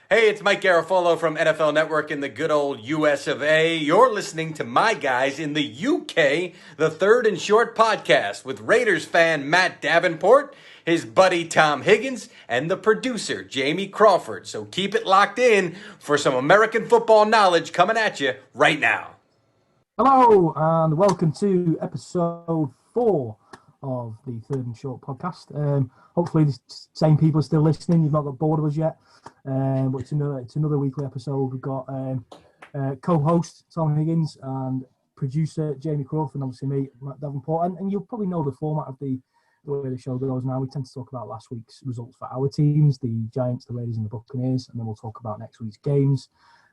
Hey, it's Mike Garafolo from NFL Network in the good old US of A. You're listening to my guys in the UK, the Third and Short podcast with Raiders fan Matt Davenport, his buddy Tom Higgins, and the producer Jamie Crawford. So keep it locked in for some American football knowledge coming at you right now. Hello and welcome to episode 4 of the Third and Short podcast. Hopefully the same people are still listening. You've not got bored of us yet. But it's another weekly episode. We've got co-host Tom Higgins and producer Jamie Crawford, and obviously me, Matt Davenport. And you'll probably know the format of the way the show goes now. We tend to talk about last week's results for our teams, the Giants, the Raiders and the Buccaneers, and then we'll talk about next week's games.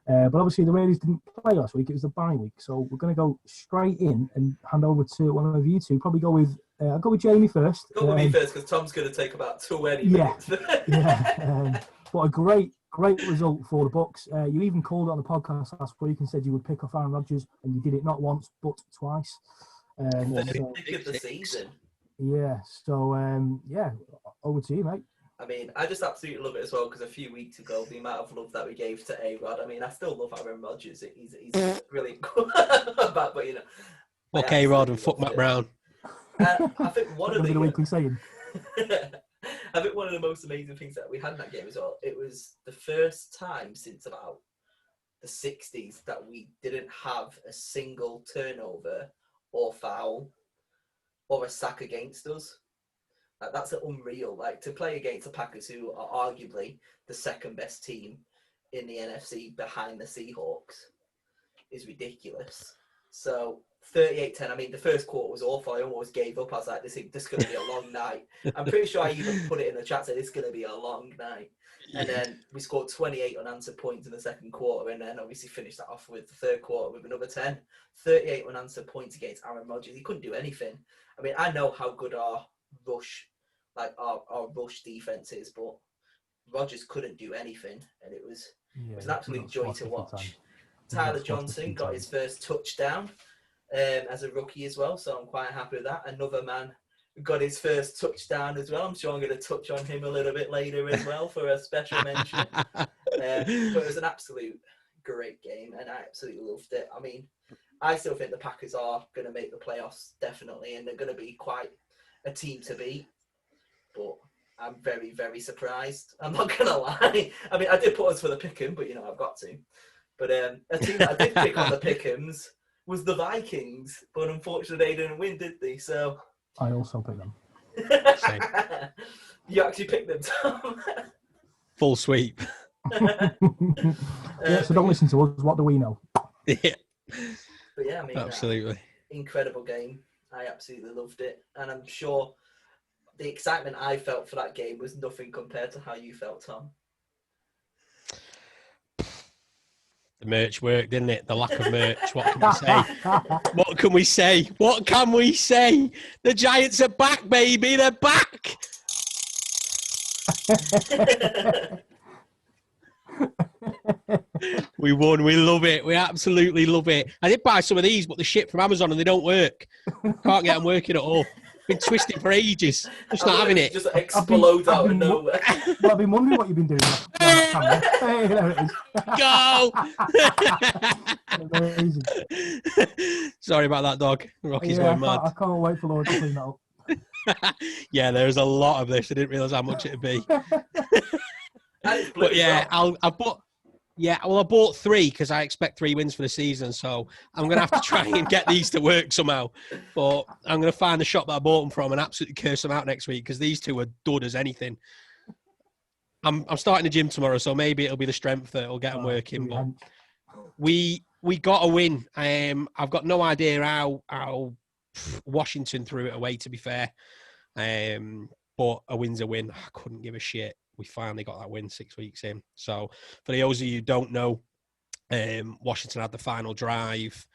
But obviously the Raiders didn't play last week. It was the bye week. So we're going to go straight in and hand over to one of you two. Probably go with I'll go with Jamie first. Go with me first because Tom's going to take about 20 minutes. What a great result for the Bucs. You even called it on the podcast last week and said you would pick off Aaron Rodgers, and you did it not once but twice. Pick of the season. Yeah. So over to you, mate. I mean, I just absolutely love it as well because a few weeks ago, the amount of love that we gave to A-Rod, I mean, I still love Aaron Rodgers. He's really cool. But you know. Fuck A-Rod and fuck Matt Brown. I think one of the weekly saying. I think one of the most amazing things that we had in that game as well, it was the first time since about the 60s that we didn't have a single turnover or foul or a sack against us. Like, that's unreal. Like, to play against the Packers, who are arguably the second best team in the NFC behind the Seahawks, is ridiculous. So 38-10. I mean, the first quarter was awful. I almost gave up. I was like, this is going to be a long night. I'm pretty sure I even put it in the chat, said it's going to be a long night. And then we scored 28 unanswered points in the second quarter, and then obviously finished that off with the third quarter with another 10. 38 unanswered points against Aaron Rodgers. He couldn't do anything. I mean, I know how good our rush defense is, but Rodgers couldn't do anything, and it was an absolute joy to watch. Tyler Johnson got his first touchdown as a rookie as well, so I'm quite happy with that. Another man got his first touchdown as well. I'm sure I'm going to touch on him a little bit later as well for a special mention. But it was an absolute great game, and I absolutely loved it. I mean, I still think the Packers are going to make the playoffs, definitely, and they're going to be quite a team to beat. But I'm very, very surprised. I'm not going to lie. I mean, I did put us for the pick'em, but, I've got to. But a team that I did pick on the pick'ems was the Vikings. But unfortunately, they didn't win, did they? So I also picked them. You actually picked them, Tom? Full sweep. So don't listen to us. What do we know? Yeah. But yeah, I mean, absolutely. Incredible game. I absolutely loved it. And I'm sure the excitement I felt for that game was nothing compared to how you felt, Tom. The merch worked, didn't it? The lack of merch. What can we say? What can we say? What can we say? The Giants are back, baby. They're back. We won. We love it. We absolutely love it. I did buy some of these, but they're shit from Amazon and they don't work. Can't get them working at all. Been twisted for ages. Just not having it. Just explodes out of nowhere. Well, I've been wondering what you've been doing. Hey, there it is. Go! Amazing. Sorry about that, dog. Rocky's going mad. I can't wait for Lord to clean that up. Yeah, there's a lot of this. I didn't realise how much it'd be. But yeah, I bought 3 because I expect 3 wins for the season. So I'm going to have to try and get these to work somehow. But I'm going to find the shop that I bought them from and absolutely curse them out next week because these two are dud as anything. I'm starting the gym tomorrow, so maybe it'll be the strength that will get them working. But we got a win. I've got no idea how Washington threw it away, to be fair. But a win's a win. I couldn't give a shit. We finally got that win 6 weeks in. So for those of you who don't know, Washington had the final drive.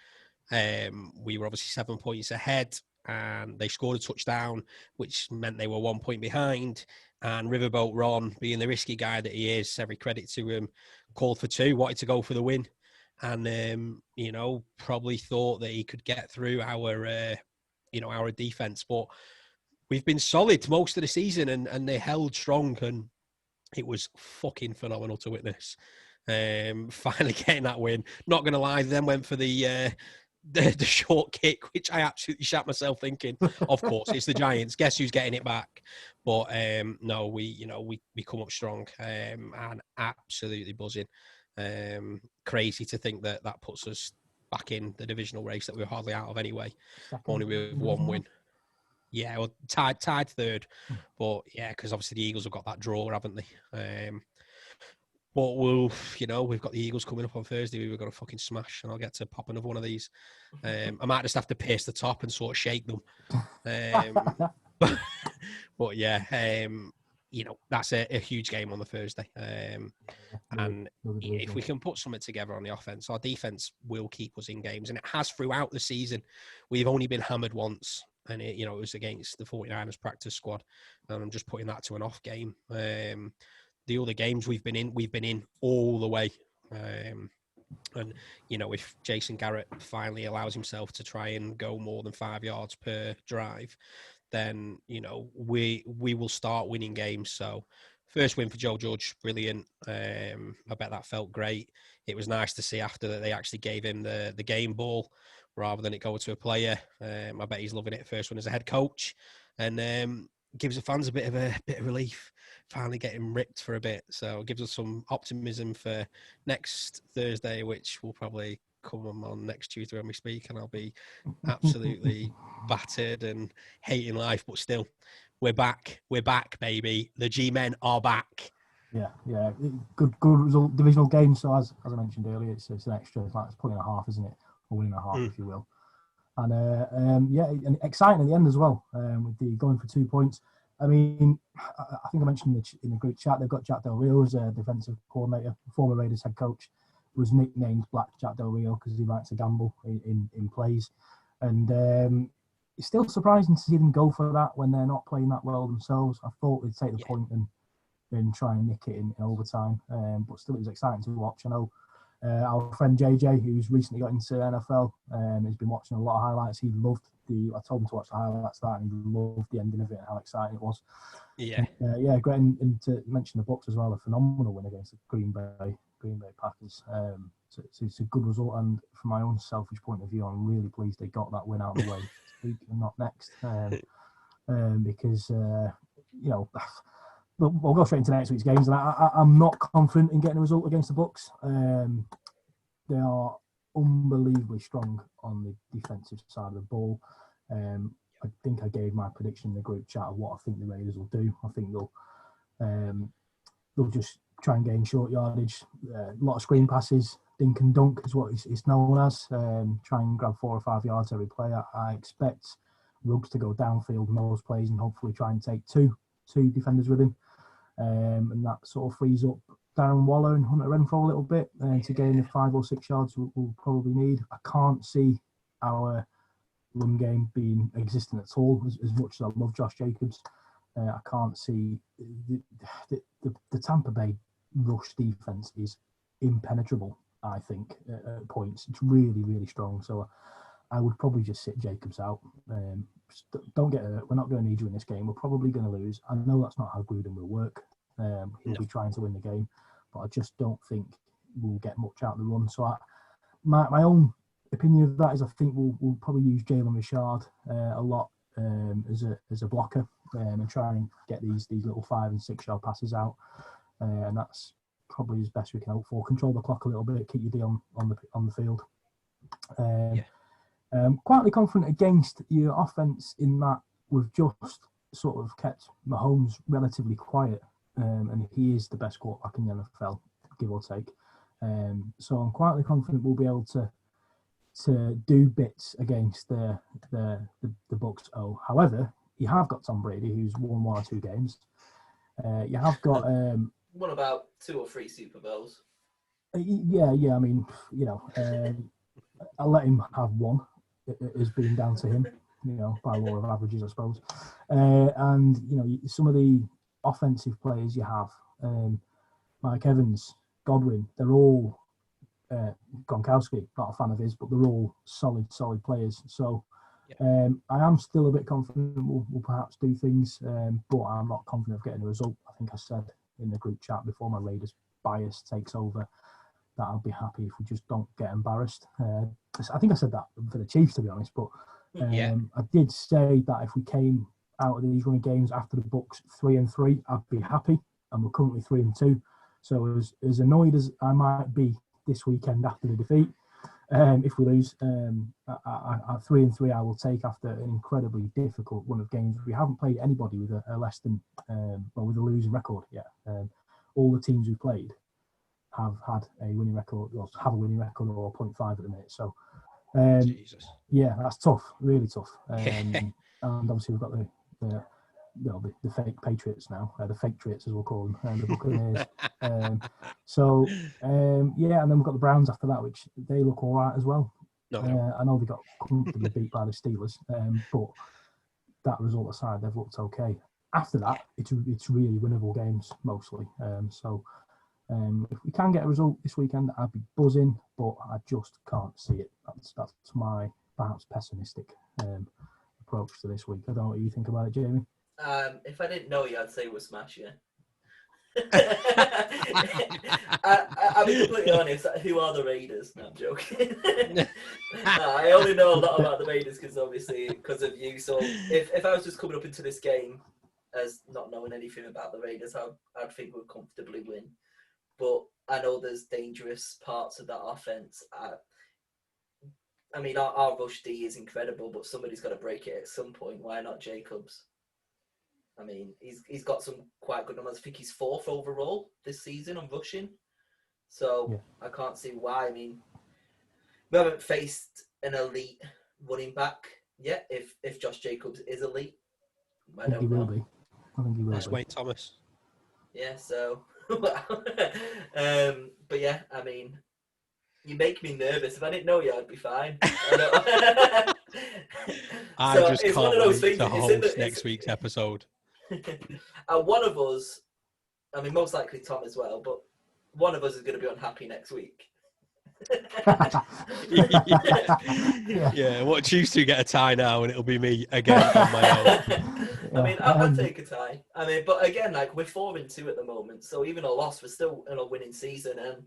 We were obviously 7 points ahead and they scored a touchdown, which meant they were 1 point behind. And Riverboat Ron, being the risky guy that he is, every credit to him, called for 2, wanted to go for the win. And, probably thought that he could get through our defense. But we've been solid most of the season and they held strong. And it was fucking phenomenal to witness. Finally getting that win. Not going to lie, then went for the short kick, which I absolutely shat myself thinking, of course, it's the Giants. Guess who's getting it back? But no, we come up strong and absolutely buzzing. Crazy to think that puts us back in the divisional race that we were hardly out of anyway, only with one win. Yeah, well, tied third, but yeah, because obviously the Eagles have got that draw, haven't they? But we've got the Eagles coming up on Thursday. We've got to fucking smash, and I'll get to pop another one of these. I might just have to pace the top and sort of shake them. But yeah, that's a huge game on the Thursday. And if we can put something together on the offense, our defense will keep us in games, and it has throughout the season. We've only been hammered once, and it was against the 49ers practice squad, and I'm just putting that to an off game. The other games we've been in all the way. And, if Jason Garrett finally allows himself to try and go more than 5 yards per drive, then, we will start winning games. So first win for Joe Judge, brilliant. I bet that felt great. It was nice to see after that they actually gave him the game ball rather than it go to a player. I bet he's loving it. First one as a head coach. And gives the fans a bit of relief, finally getting ripped for a bit. So it gives us some optimism for next Thursday, which will probably come on next Tuesday when we speak, and I'll be absolutely battered and hating life. But still, we're back, baby. The G-men are back. Yeah, good result, divisional game. So as I mentioned earlier, it's an extra, it's like it's pulling a half, isn't it, or winning a half, if you will. And and exciting at the end as well, with the going for 2 points. I mean, I think I mentioned in the group chat, they've got Jack Del Rio as a defensive coordinator, former Raiders head coach, was nicknamed Black Jack Del Rio because he likes to gamble in plays. And it's still surprising to see them go for that when they're not playing that well themselves. I thought they'd take the point and try and nick it in overtime. But still, it was exciting to watch. I know our friend JJ, who's recently got into NFL, has been watching a lot of highlights. He loved I told him to watch the highlights of that, and he loved the ending of it and how exciting it was. Yeah. Great. And to mention the Bucs as well, a phenomenal win against the Green Bay Packers. So it's a good result. And from my own selfish point of view, I'm really pleased they got that win out of the way this week and not next. Because we'll go straight into next week's games, and I'm not confident in getting a result against the Bucs. They are unbelievably strong on the defensive side of the ball. I think I gave my prediction in the group chat of what I think the Raiders will do. I think they'll just try and gain short yardage, a lot of screen passes, dink and dunk is what it's known as. Try and grab 4 or 5 yards every play. I expect Ruggs to go downfield in those plays and hopefully try and take two defenders with him. And that sort of frees up Darren Waller and Hunter Renfrow a little bit to gain the 5 or 6 yards we'll probably need. I can't see our run game being existent at all, as much as I love Josh Jacobs. I can't see the Tampa Bay rush defense is impenetrable, I think, at points. It's really, really strong. So I would probably just sit Jacobs out. Don't get hurt. We're not going to need you in this game. We're probably going to lose. I know that's not how Gruden will work. He'll be trying to win the game, but I just don't think we'll get much out of the run. So my own opinion of that is I think we'll probably use Jalen Richard a lot as a blocker and try and get these little 5 and 6 yard passes out. And that's probably as best we can hope for. Control the clock a little bit, keep your D on the field. Quietly confident against your offense in that we've just sort of kept Mahomes relatively quiet, and he is the best quarterback in the NFL, give or take. So I'm quietly confident we'll be able to do bits against the Bucs. However, you have got Tom Brady, who's won 1 or 2 games. You have got won about 2 or 3 Super Bowls. Yeah. I mean, I'll let him have one. It has been down to him, by law of averages, I suppose. And some of the offensive players you have, Mike Evans, Godwin, they're all Gronkowski, not a fan of his, but they're all solid players. So I am still a bit confident we'll perhaps do things, but I'm not confident of getting a result. I think I said in the group chat before my Raiders bias takes over that I'll be happy if we just don't get embarrassed. I think I said that for the Chiefs, to be honest, but I did say that if we came out of these running games after the Bucks 3-3, I'd be happy, and we're currently 3-2. So as annoyed as I might be this weekend after the defeat, if we lose, at 3-3, I will take after an incredibly difficult run of games. We haven't played anybody with a less than, with a losing record yet. All the teams we played have had a winning record, or have a winning record, or 0.5 at the minute. So, Jesus. Yeah, that's tough, really tough. And obviously we've got the fake Patriots now, the fake Triots as we'll call them, the Buccaneers. Yeah, and then we've got the Browns after that, which they look all right as well. I know they got comfortably beat by the Steelers, but that result aside, they've looked okay. After that, it's really winnable games mostly. If we can get a result this weekend, I'd be buzzing, but I just can't see it. That's my perhaps pessimistic approach to this week. I don't know what you think about it, Jamie. If I didn't know you, I'd say we'll smash you. I'll be completely honest. Who are the Raiders? No, I'm joking. I only know a lot about the Raiders because of you. So if I was just coming up into this game as not knowing anything about the Raiders, I'd think we'd comfortably win. But I know there's dangerous parts of that offense. I mean, our rush D is incredible, but somebody's got to break it at some point. Why not Jacobs? I mean, he's got some quite good numbers. I think he's 4th overall this season on rushing. So yeah. I can't see why. I mean, we haven't faced an elite running back yet. If Josh Jacobs is elite, I think he will be. I think he will. That's Wayne Thomas. Yeah. So, but yeah, I mean, you make me nervous. If I didn't know you, I'd be fine. I just can't one of those wait things. to host next week's episode. One of us, I mean, most likely Tom as well, but one of us is going to be unhappy next week. Yeah, what you two get a tie now, and it'll be me again on my own. I mean, I'll take a tie. I mean, but again, like we're 4-2 at the moment, so even a loss, we're still in a winning season, and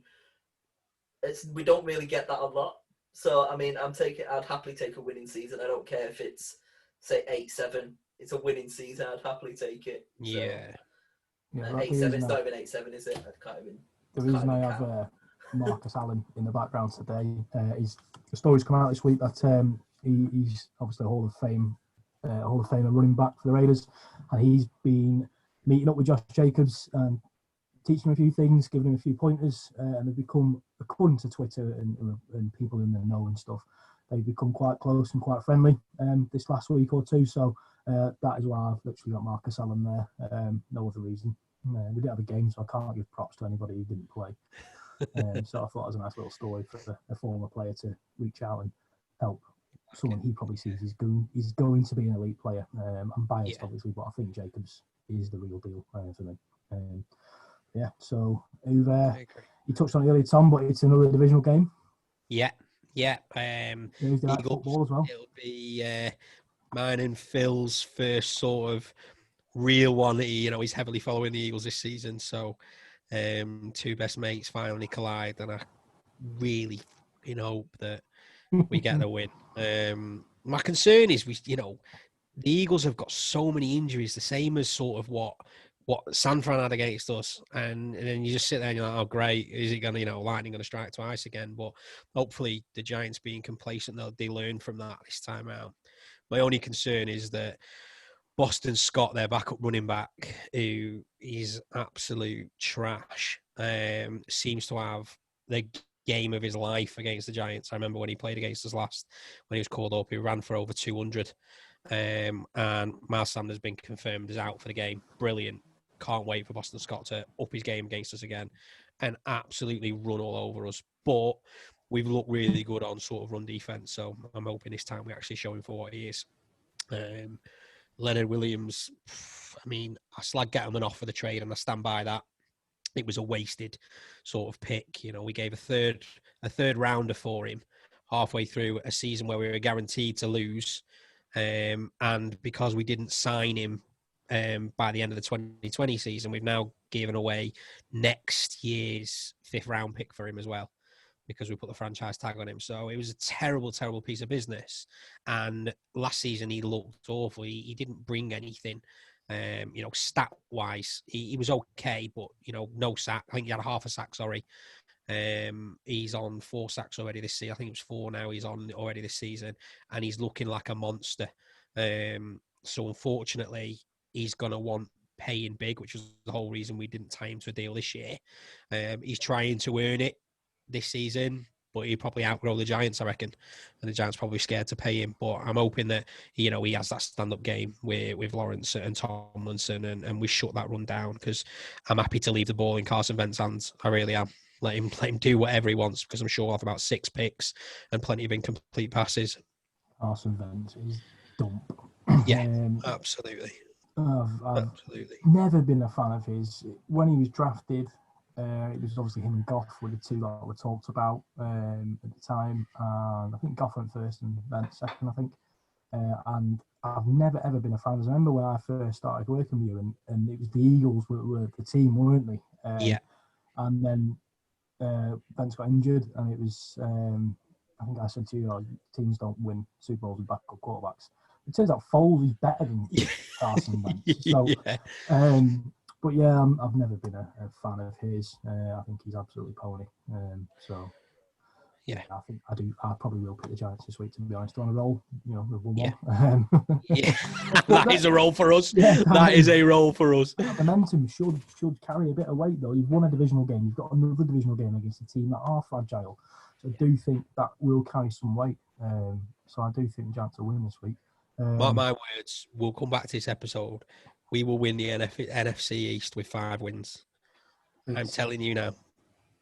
we don't really get that a lot. So I mean, I'd happily take a winning season. I don't care if it's say 8-7. It's a winning season. I'd happily take it. Yeah. 8-7. It's not even 8-7, is it? I can't even. The reason I have Marcus Allen in the background today is the story's come out this week that he's obviously a Hall of Famer running back for the Raiders, and he's been meeting up with Josh Jacobs and teaching him a few things, giving him a few pointers, and they've become, according to Twitter and people in the know and stuff, they've become quite close and quite friendly this last week or two. So that is why I've literally got Marcus Allen there. No other reason. We didn't have a game, so I can't give props to anybody who didn't play. So I thought it was a nice little story for a former player to reach out and help someone he probably sees he's going to be an elite player. I'm biased, obviously, but I think Jacobs is the real deal for me. So you touched on it earlier, Tom, but it's another divisional game. Yeah. Eagles football as well. It'll be mine and Phil's first sort of real one. He's heavily following the Eagles this season, so two best mates finally collide, and I really hope that we get the win. My concern is the Eagles have got so many injuries, the same as sort of what San Fran had against us, and then you just sit there and you're like, oh great, is it gonna lightning gonna strike twice again? But hopefully the Giants being complacent, they learn from that this time out. My only concern is that Boston Scott, their backup running back, who is absolute trash, seems to have the game of his life against the Giants. I remember when he played against us last, when he was called up, he ran for over 200. And Miles Sanders has been confirmed as out for the game. Brilliant. Can't wait for Boston Scott to up his game against us again and absolutely run all over us. But we've looked really good on sort of run defense, so I'm hoping this time we actually show him for what he is. Leonard Williams, I mean, I slag Gettleman off for the trade, and I stand by that. It was a wasted sort of pick. We gave a third rounder for him halfway through a season where we were guaranteed to lose. And because we didn't sign him by the end of the 2020 season, we've now given away next year's 5th round pick for him as well, because we put the franchise tag on him. So it was a terrible, terrible piece of business. And last season he looked awful. He didn't bring anything. Stat-wise, he was okay, but, no sack. I think he had half a sack, sorry. He's on 4 sacks already this season. I think it was 4 now he's on already this season. And he's looking like a monster. So unfortunately, he's going to want paying big, which was the whole reason we didn't tie him to a deal this year. He's trying to earn it this season, but he'll probably outgrow the Giants, I reckon. And the Giants probably scared to pay him. But I'm hoping that, he has that stand-up game with Lawrence and Tomlinson, and we shut that run down, because I'm happy to leave the ball in Carson Wentz's hands. I really am. Let him do whatever he wants, because I'm sure I'll have about 6 picks and plenty of incomplete passes. Carson Wentz is dump. Yeah, absolutely. I've never been a fan of his. When he was drafted, it was obviously him and Goff were the two that were talked about at the time. And I think Goff went first and Wentz second, I think. And I've never, ever been a fan. I remember when I first started working with you, and it was the Eagles were the team, weren't they? Yeah. And then Wentz got injured, and it was, I think I said to you, teams don't win Super Bowls with backup quarterbacks. It turns out Foles is better than Carson Wentz. So, but yeah, I've never been a fan of his. I think he's absolutely pony. Yeah, I think I do. I probably will pick the Giants this week, to be honest. On a roll, with 1-1. Yeah, that is a roll for us. Yeah, that is a roll for us. That momentum should carry a bit of weight, though. You've won a divisional game. You've got another divisional game against a team that are fragile. So I do think that will carry some weight. So I do think the Giants will win this week. Mark my words, we'll come back to this episode. We will win the NFC East with 5 wins. I'm telling you now.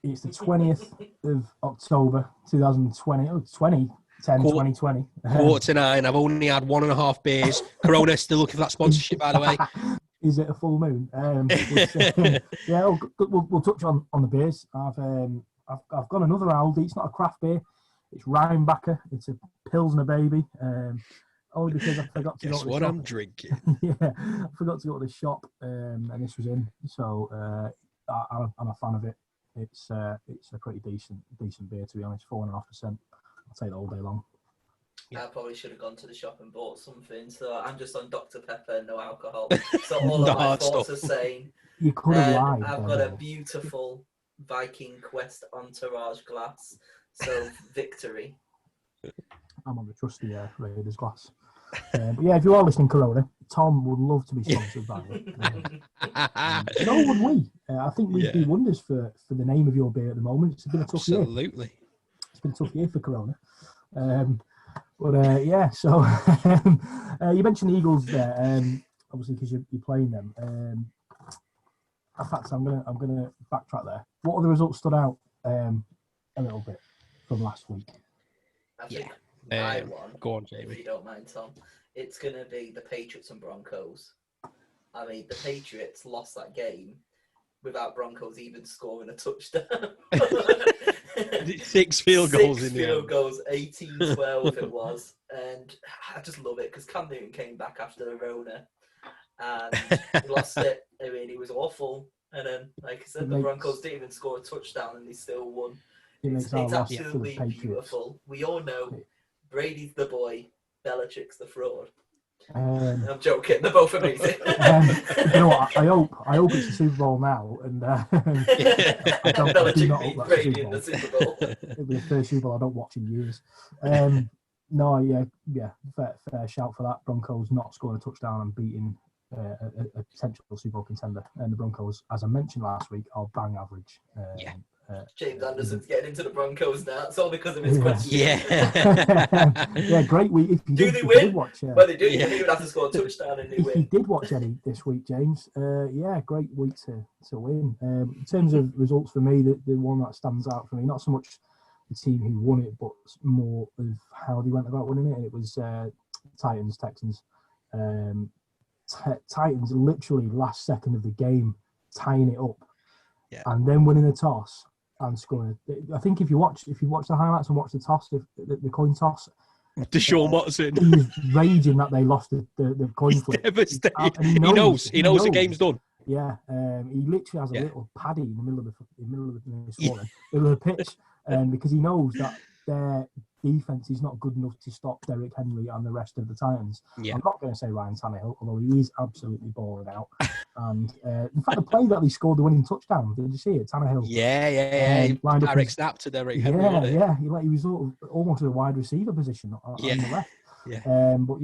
It's the 20th of October, 2020. Oh, 2020. Quarter to 9. I've only had 1.5 beers. Corona still looking for that sponsorship, by the way. Is it a full moon? Yeah, we'll touch on the beers. I've got another Aldi. It's not a craft beer. It's Rheinbacher. It's a Pilsner baby. Only because I forgot to go to the shop. I'm drinking. Yeah, I forgot to go to the shop, and this was in. So I'm a fan of it. It's a pretty decent beer, to be honest. 4.5%. I'll take it all day long. I probably should have gone to the shop and bought something. So I'm just on Dr. Pepper, no alcohol. So all of my thoughts are saying. You could have lied. I've got a beautiful Viking Quest entourage glass. So victory. I'm on the trusty Raiders glass. But yeah, if you are listening, Corona, Tom would love to be sponsored by it. So would we. I think we'd do wonders for the name of your beer at the moment. It's been a tough year. Absolutely. It's been a tough year for Corona. So you mentioned the Eagles there, obviously because you're playing them. In fact, I'm gonna backtrack there. What other results stood out a little bit from last week? I think my one. Go on, Jamie. If you don't mind, Tom. It's gonna be the Patriots and Broncos. I mean, the Patriots lost that game without Broncos even scoring a touchdown. 6 field goals in the end. 6 field goals, 18-12 it was. And I just love it because Cam Newton came back after the Rona and he lost it. I mean, he was awful. And then, like I said, the Broncos didn't even score a touchdown and they still won. It's absolutely beautiful. We all know Brady's the boy, Belichick's the fraud. I'm joking. They're both amazing. You know what? I hope it's the Super Bowl now, and I do not hope that's the Super Bowl. It'll be the first Super Bowl I don't watch in years. Fair shout for that. Broncos not scoring a touchdown and beating a potential Super Bowl contender, and the Broncos, as I mentioned last week, are bang average. James Anderson's getting into the Broncos now. It's all because of his question. Yeah, great week. If you do they win? Well, they do. You don't even have to score a touchdown and they win. If you did watch any this week, James, great week to win. In terms of results for me, the one that stands out for me, not so much the team who won it, but more of how they went about winning it. It was Titans, Texans. Titans literally last second of the game tying it up, and then winning the toss and scoring. I think if you watch the highlights and watch the toss, the coin toss, Deshaun Watson. He was raging that they lost the coin flip. Devastated. And He knows the game's done. Yeah, he literally has a Yeah. little paddy in the middle of the pitch, because he knows that their defense is not good enough to stop Derrick Henry and the rest of the Titans. Yeah. I'm not going to say Ryan Tannehill, although he is absolutely balling out. And in fact, the play that he scored the winning touchdown, did you see it? Tannehill. Yeah. Direct snap to Derrick Henry. Yeah. He was sort of almost in a wide receiver position on the left. Yeah. But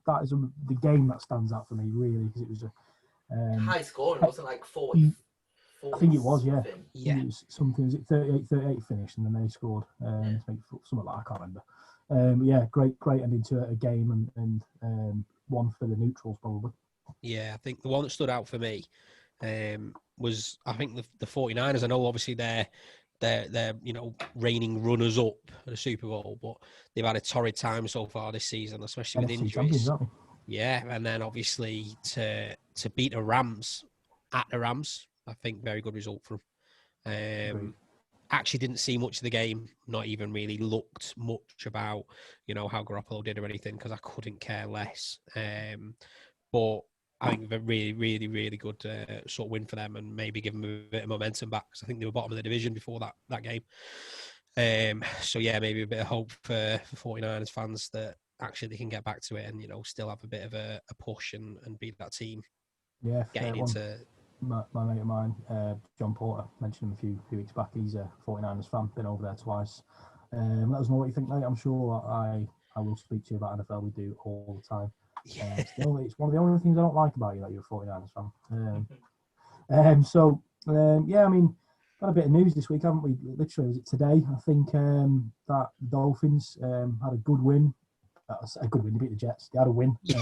that is the game that stands out for me really, because it was a high scoring, wasn't it, like 40. I think it was, yeah. Yeah. It was something. Was it 38 finished, and then they scored something like that. I can't remember. Yeah, great ending to a game, and one for the neutrals probably. Yeah, I think the one that stood out for me was, I think, the 49ers. I know obviously they're reigning runners up at the Super Bowl, but they've had a torrid time so far this season, especially with injuries. Yeah, and then obviously to beat the Rams at the Rams, I think very good result for them. Actually didn't see much of the game, not even really looked much about, how Garoppolo did or anything, because I couldn't care less. But I think a really, really, really good sort of win for them, and maybe give them a bit of momentum back, because I think they were bottom of the division before that game. So yeah, maybe a bit of hope for 49ers fans that actually they can get back to it and, still have a bit of a push and beat that team. Yeah, getting into... My mate of mine, John Porter, mentioned him a few weeks back. He's a 49ers fan, been over there twice. Let us know what you think, mate. I'm sure I will speak to you about NFL. We do all the time. It's one of the only things I don't like about you, that you're a 49ers fan. Yeah, I mean, got a bit of news this week, haven't we? Literally, was it today? I think that the Dolphins had a good win. A good win. They beat the Jets. They had a win. He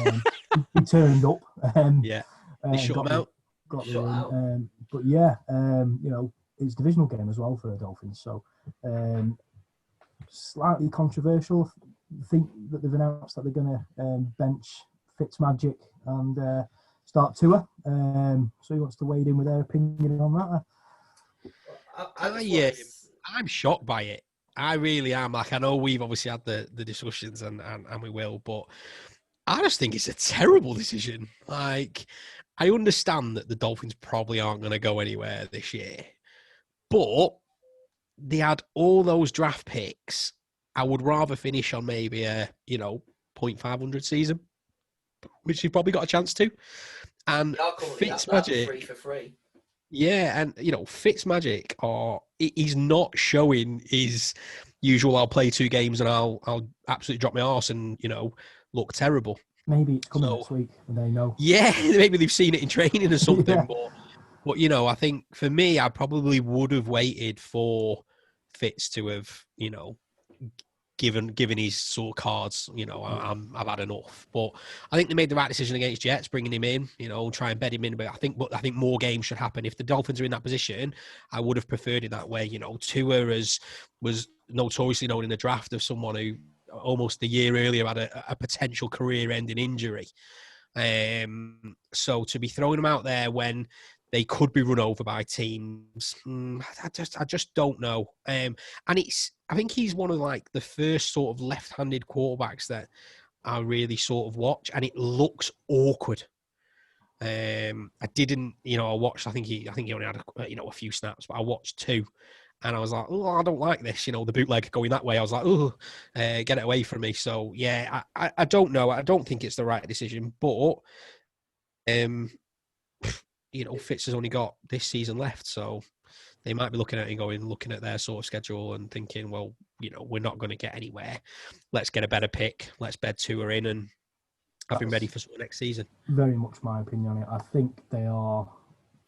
turned up. They shut them out. Got the win. But yeah, it's a divisional game as well for the Dolphins. So slightly controversial. I think that they've announced that they're going to bench Fitzmagic and start Tua. So he wants to wade in with their opinion on that. I'm shocked by it. I really am. Like, I know we've obviously had the discussions and we will, but I just think it's a terrible decision. Like, I understand that the Dolphins probably aren't going to go anywhere this year, but they had all those draft picks. I would rather finish on maybe a, 0.500 season, which you've probably got a chance to. And Fitzmagic, free for free. Yeah, and Fitzmagic he's not showing his usual. I'll play 2 games and I'll absolutely drop my arse and look terrible. Maybe it's coming next week and they know. Yeah, maybe they've seen it in training or something. But I think for me, I probably would have waited for Fitz to have given his sort of cards. I've had enough. But I think they made the right decision against Jets, bringing him in. Try and bed him in. But I think more games should happen. If the Dolphins are in that position, I would have preferred it that way. Tua was notoriously known in the draft of someone who almost a year earlier had a potential career-ending injury. So to be throwing him out there when they could be run over by teams, I just don't know. And I think he's one of like the first sort of left-handed quarterbacks that I really sort of watch, and it looks awkward. I didn't, I watched. I think he only had a few snaps, but I watched 2. And I was like, oh, I don't like this. The bootleg going that way. I was like, oh, get it away from me. So, yeah, I don't know. I don't think it's the right decision. But, Fitz has only got this season left. So they might be looking at their sort of schedule and thinking, well, we're not going to get anywhere. Let's get a better pick. Let's bed Tua in and have him ready for sort of next season. Very much my opinion on it. I think they are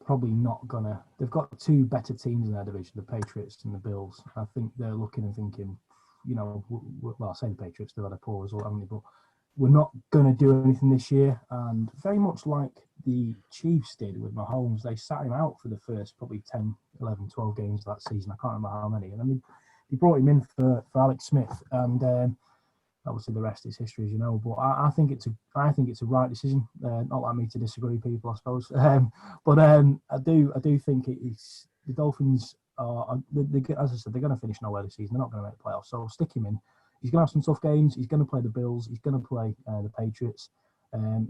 probably not gonna. They've got 2 better teams in their division, the Patriots and the Bills. I think they're looking and thinking, well, I say the Patriots, they've had a poor result, haven't they? But we're not gonna do anything this year. And very much like the Chiefs did with Mahomes, they sat him out for the first probably 10, 11, 12 games of that season. I can't remember how many. And I mean, they brought him in for Alex Smith, and obviously the rest is history, as you know. But I think it's a right decision. Not like me to disagree, people, I suppose. But I do think it's the Dolphins are, as I said, they're going to finish nowhere this season. They're not going to make the playoffs. So stick him in. he's going to have some tough games. He's going to play the Bills. He's going to play the Patriots.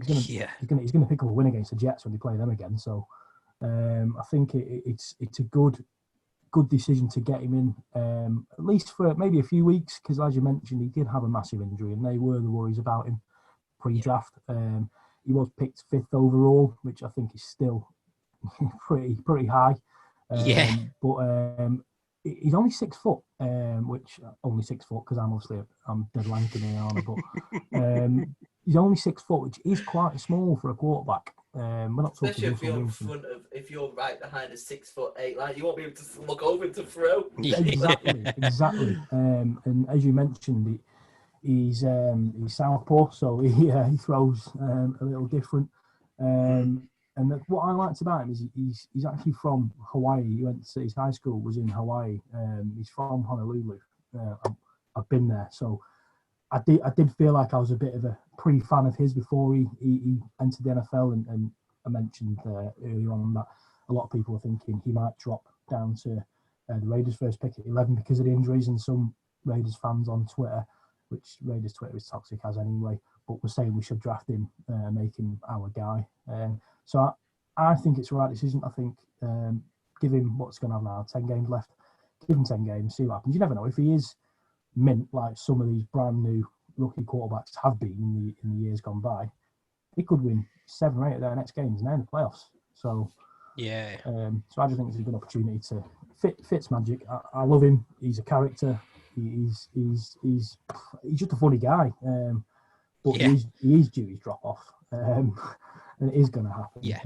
He's going to pick up a win against the Jets when they play them again. So I think it's a good decision to get him in, at least for maybe a few weeks, because as you mentioned, he did have a massive injury, and they were the worries about him pre-draft. He was picked 5th overall, which I think is still pretty high. But he's only 6 foot, which only 6 foot because I'm dead lanky here, aren't I? But he's only 6 foot, which is quite small for a quarterback. We're not especially if you're in front of, if you're right behind a 6'8" line, you won't be able to look over to throw. Exactly. And as you mentioned, he's southpaw, so he throws a little different. And what I liked about him is he's actually from Hawaii. He went to his high school was in Hawaii. He's from Honolulu. I've been there, so I did feel like I was a bit of a pre-fan of his before he entered the NFL, and I mentioned earlier on that a lot of people were thinking he might drop down to the Raiders' first pick at 11 because of the injuries, and some Raiders fans on Twitter, which Raiders Twitter is toxic as anyway, but were saying we should draft him, make him our guy. So I think it's the right decision. I think give him what's going to have now, 10 games left. Give him 10 games, see what happens. You never know if he is mint like some of these brand new rookie quarterbacks have been in the years gone by. He could win 7 or 8 of their next games and they're in the playoffs. So so I just think it's a good opportunity to Fitz magic. I love him. He's a character. He's just a funny guy. But he is due his drop off, and it is going to happen. Yeah.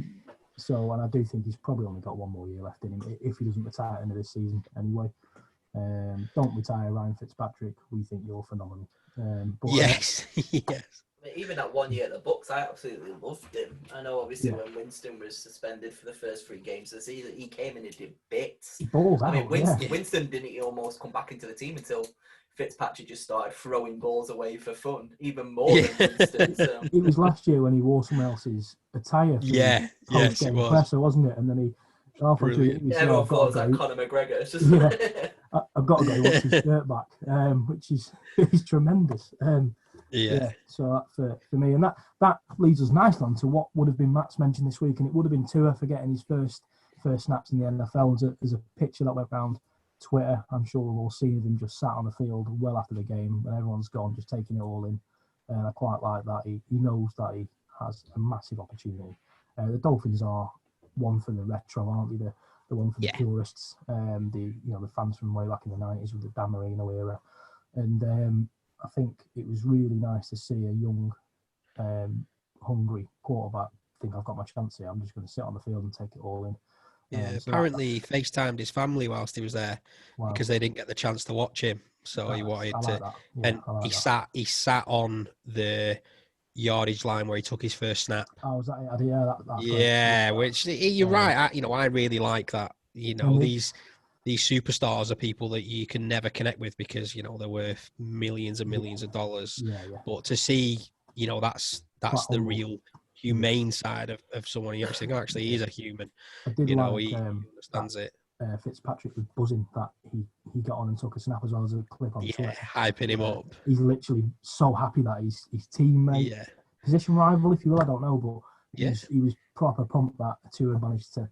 So, and I do think he's probably only got 1 more year left in him if he doesn't retire at the end of this season anyway. Don't retire, Ryan Fitzpatrick. We think you're phenomenal. Yes. Even that 1 year at the Bucks, I absolutely loved him. I know, obviously, when Winston was suspended for the first 3 games of the season, he came in and did bits. He balled out. I mean, Winston didn't almost come back into the team until Fitzpatrick just started throwing balls away for fun, even more than Winston. So. It was last year when he wore someone else's attire. Yes, it was. Presser, wasn't it? And then he halfway through, everyone thought it was like Conor McGregor. It's just I've got to go watch his shirt back, which is tremendous. So for me, and that leads us nicely on to what would have been Matt's mentioned this week, and it would have been Tua for getting his first snaps in the NFL. As a picture that went around Twitter, I'm sure we've all seen of him just sat on the field well after the game when everyone's gone, just taking it all in. And I quite like that. He knows that he has a massive opportunity. The Dolphins are one for the retro, aren't they? The one for the purists, the fans from way back in the 90s with the Dan Marino era. And I think it was really nice to see a young, hungry quarterback think I've got my chance here. I'm just going to sit on the field and take it all in. So apparently he FaceTimed his family whilst he was there because they didn't get the chance to watch him. So he wanted to, and he sat on the yardage line where he took his first snap. Oh, was that it? Yeah, which you're right. I really like that. These superstars are people that you can never connect with because they're worth millions and millions of dollars. But to see, that's the real humane side of someone. You actually think, actually, he is a human. He understands it. Fitzpatrick was buzzing that he got on and took a snap as well as a clip on Twitter. Hyping him up. He's literally so happy that his teammate, position rival, if you will, I don't know, but he was proper pumped that Tua managed to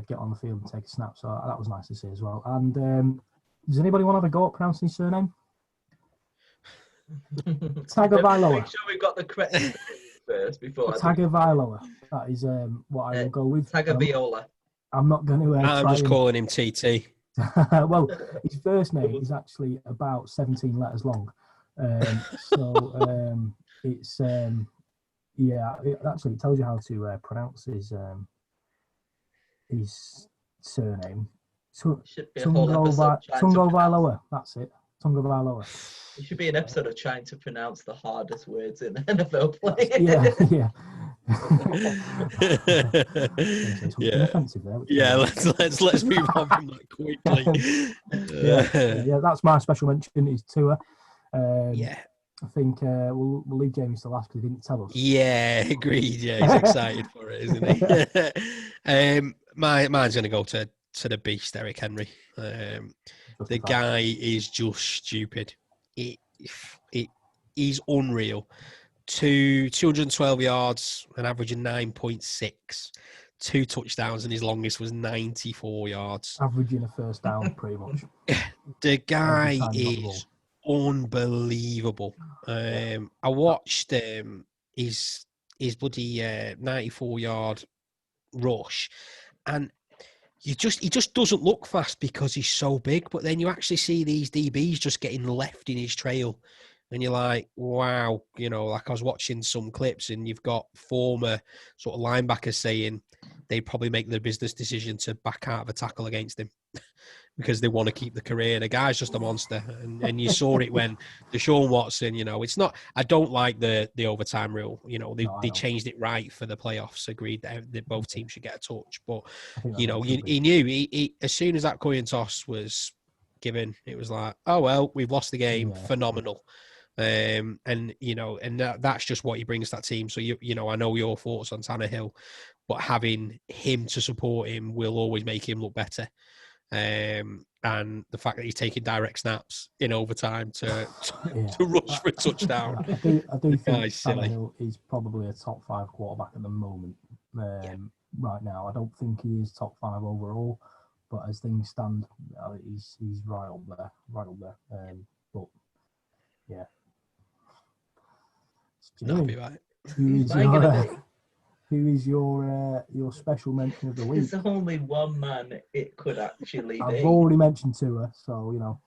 get on the field and take a snap. So that was nice to see as well. And does anybody want to have a go at pronouncing his surname? Tagovailoa. Make sure we've got the correct first before. Tagovailoa. That is what I will go with. Tagovailoa. I'm not going to. I'm just calling him TT. Well, his first name is actually about 17 letters long. It's it actually tells you how to pronounce his surname. Tagovailoa. That's it. Tagovailoa. It should be an episode of trying to pronounce the hardest words in NFL play. Let's move on from that quickly. That's my special mention is Tua. I think we'll leave Jamie to last because he didn't tell us. Yeah, agreed. Yeah, he's excited for it, isn't he? Mine's going to go to the beast, Eric Henry. The guy is just stupid. he's unreal. 212 yards, an average of 9.6. 2 touchdowns, and his longest was 94 yards. Averaging a first down, pretty much. The guy time he's on the is unbelievable. I watched his bloody 94-yard rush, and he just doesn't look fast because he's so big. But then you actually see these DBs just getting left in his trail, and you're like, wow, like I was watching some clips, and you've got former sort of linebackers saying they'd probably make the business decision to back out of a tackle against him because they want to keep the career. The guy's just a monster, and you saw it when Deshaun Watson. It's not. I don't like the overtime rule. They changed it right for the playoffs. Agreed that both teams should get a touch, but he knew he as soon as that coin toss was given, it was like, oh well, we've lost the game. Yeah. Phenomenal. And that's just what he brings to that team. So I know your thoughts on Tannehill, but having him to support him will always make him look better. And the fact that he's taking direct snaps in overtime to rush for a touchdown. I do think Tannehill is probably a top 5 quarterback at the moment. Right now, I don't think he is top 5 overall, but as things stand, he's right up there. But yeah. Who is your special mention of the week? There's only one man it could actually be. I've already mentioned Tua, so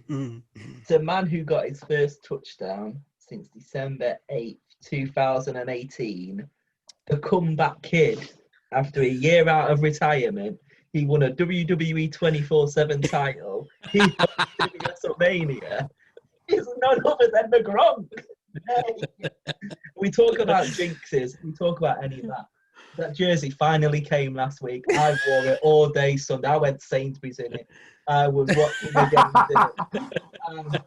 It's a man who got his first touchdown since December 8th, 2018. The comeback kid, after a year out of retirement, he won a WWE 24/7 title. He won WrestleMania. It's none other than the Gronk. We talk about jinxes. We talk about any of that. That jersey finally came last week. I wore it all day Sunday. I went Sainsbury's in it. I was watching the games in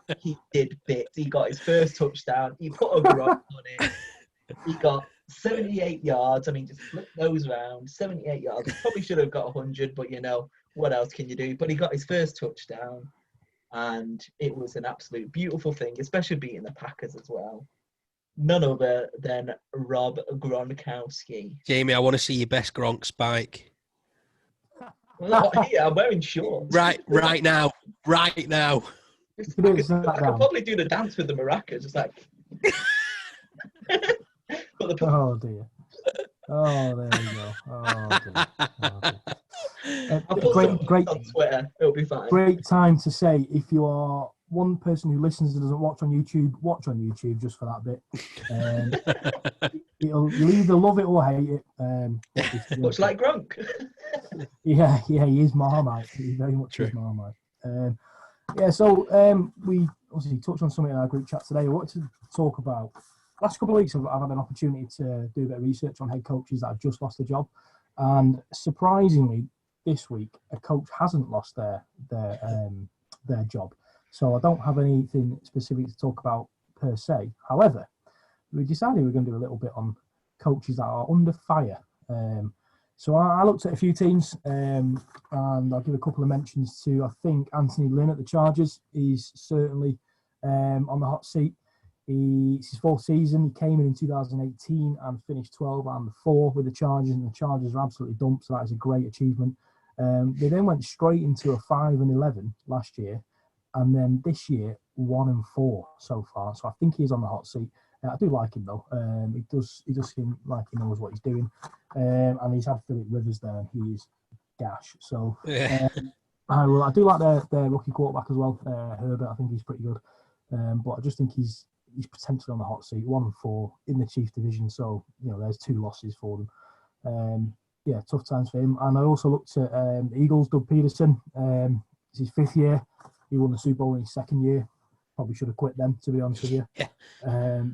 it. He did bits. He got his first touchdown. He put a Gronk on it. He got 78 yards. I mean, just flip those around. 78 yards. Probably should have got 100, but what else can you do? But he got his first touchdown. And it was an absolute beautiful thing, especially beating the Packers as well. None other than Rob Gronkowski. Jamie, I want to see your best Gronk spike. Well, here, I'm wearing shorts. Right now. I could probably do the dance with the maracas, just like... Oh, dear. Oh, there you go. Oh, dear. I'll put great on Twitter. It'll be fine. Great time to say, if you are one person who listens and doesn't watch on YouTube just for that bit. You'll either love it or hate it. Much like Gronk. Yeah, he is Marmite. He very much is Marmite. So we obviously touched on something in our group chat today. I wanted to talk about, last couple of weeks I've had an opportunity to do a bit of research on head coaches that have just lost their job. And surprisingly, this week, a coach hasn't lost their job. So I don't have anything specific to talk about per se. However, we decided we're going to do a little bit on coaches that are under fire. So I looked at a few teams, and I'll give a couple of mentions to, I think, Anthony Lynn at the Chargers. He's certainly on the hot seat. It's his 4th season. He came in 2018 and finished 12-4 with the Chargers, and the Chargers are absolutely dumped, so that is a great achievement. They then went straight into a 5-11 last year, and then this year 1-4 so far. So I think he's on the hot seat. I do like him though. He does seem like he knows what he's doing, and he's had Philip Rivers there, and he is gash. So I do like their rookie quarterback as well, Herbert. I think he's pretty good, but I just think he's potentially on the hot seat. 1-4 in the Chiefs division, so there's 2 losses for them. Tough times for him. And I also looked at the Eagles. Doug Peterson. It's his 5th year. He won the Super Bowl in his 2nd year. Probably should have quit them, to be honest with you,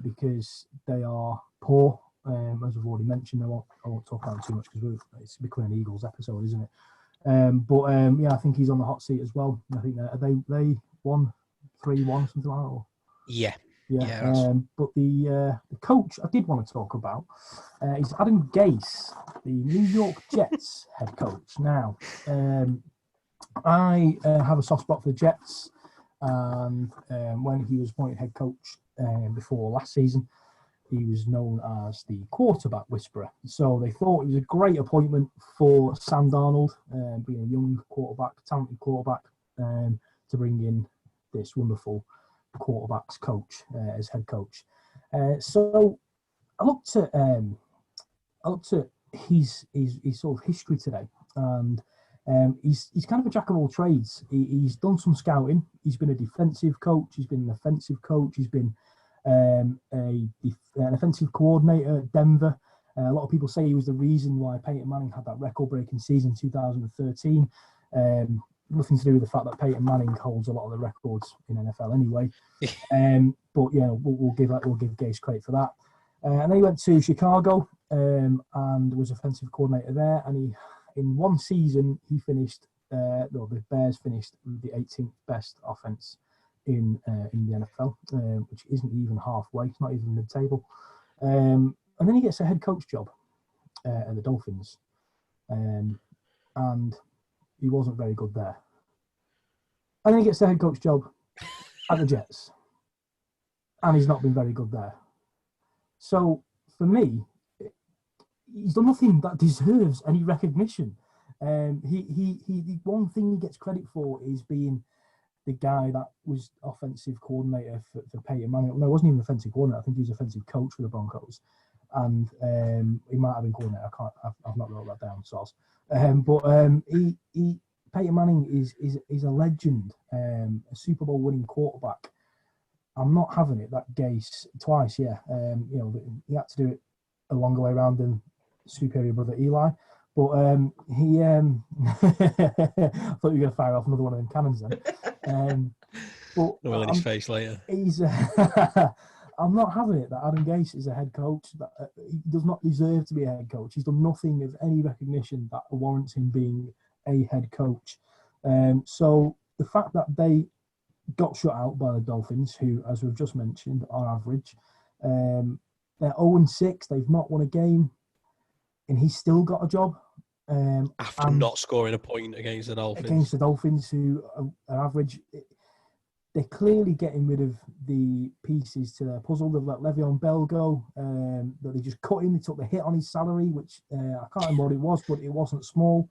because they are poor. As we've already mentioned, I won't talk about it too much because it's becoming an Eagles episode, isn't it? I think he's on the hot seat as well. I think they won 3-1, something like that. Or? Yeah. But the coach I did want to talk about is Adam Gase, the New York Jets head coach. Now, I have a soft spot for the Jets, and when he was appointed head coach before last season, he was known as the quarterback whisperer. So they thought it was a great appointment for Sam Darnold, being a young quarterback, talented quarterback, to bring in this wonderful quarterbacks coach as head coach. So I looked at his sort of history today, and he's kind of a jack of all trades. He's done some scouting. He's been a defensive coach. He's been an offensive coach. He's been an offensive coordinator at Denver. A lot of people say he was the reason why Peyton Manning had that record-breaking season in 2013. Nothing to do with the fact that Peyton Manning holds a lot of the records in NFL anyway. But yeah, we'll give Gase credit for that. And then he went to Chicago and was offensive coordinator there. And he, in one season, he finished. The Bears finished the 18th best offense in the NFL, which isn't even halfway. It's not even mid-table. And then he gets a head coach job at the Dolphins, and he wasn't very good there. And then he gets the head coach job at the Jets, and he's not been very good there. So for me, he's done nothing that deserves any recognition. The one thing he gets credit for is being the guy that was offensive coordinator for Peyton Manning. No, it wasn't even offensive coordinator. I think he was offensive coach for the Broncos, and he might have been coordinator. I've not wrote that down, source. Peyton Manning is a legend, a Super Bowl winning quarterback. I'm not having it. That Gase twice, yeah. He had to do it a longer way around than superior brother Eli. But he, I thought you were going to fire off another one of them cannons then. But I'll in his face later. He's, I'm not having it that Adam Gase is a head coach. That he does not deserve to be a head coach. He's done nothing of any recognition that warrants him being a head coach. So the fact that they got shut out by the Dolphins, who, as we've just mentioned, are average, they're 0-6. They've not won a game, and he's still got a job. After not scoring a point against the Dolphins. Against the Dolphins, who are average. They're clearly getting rid of the pieces to their puzzle. They've let Le'Veon Bell go. That they just cut him. They took the hit on his salary, which I can't remember what it was, but it wasn't small.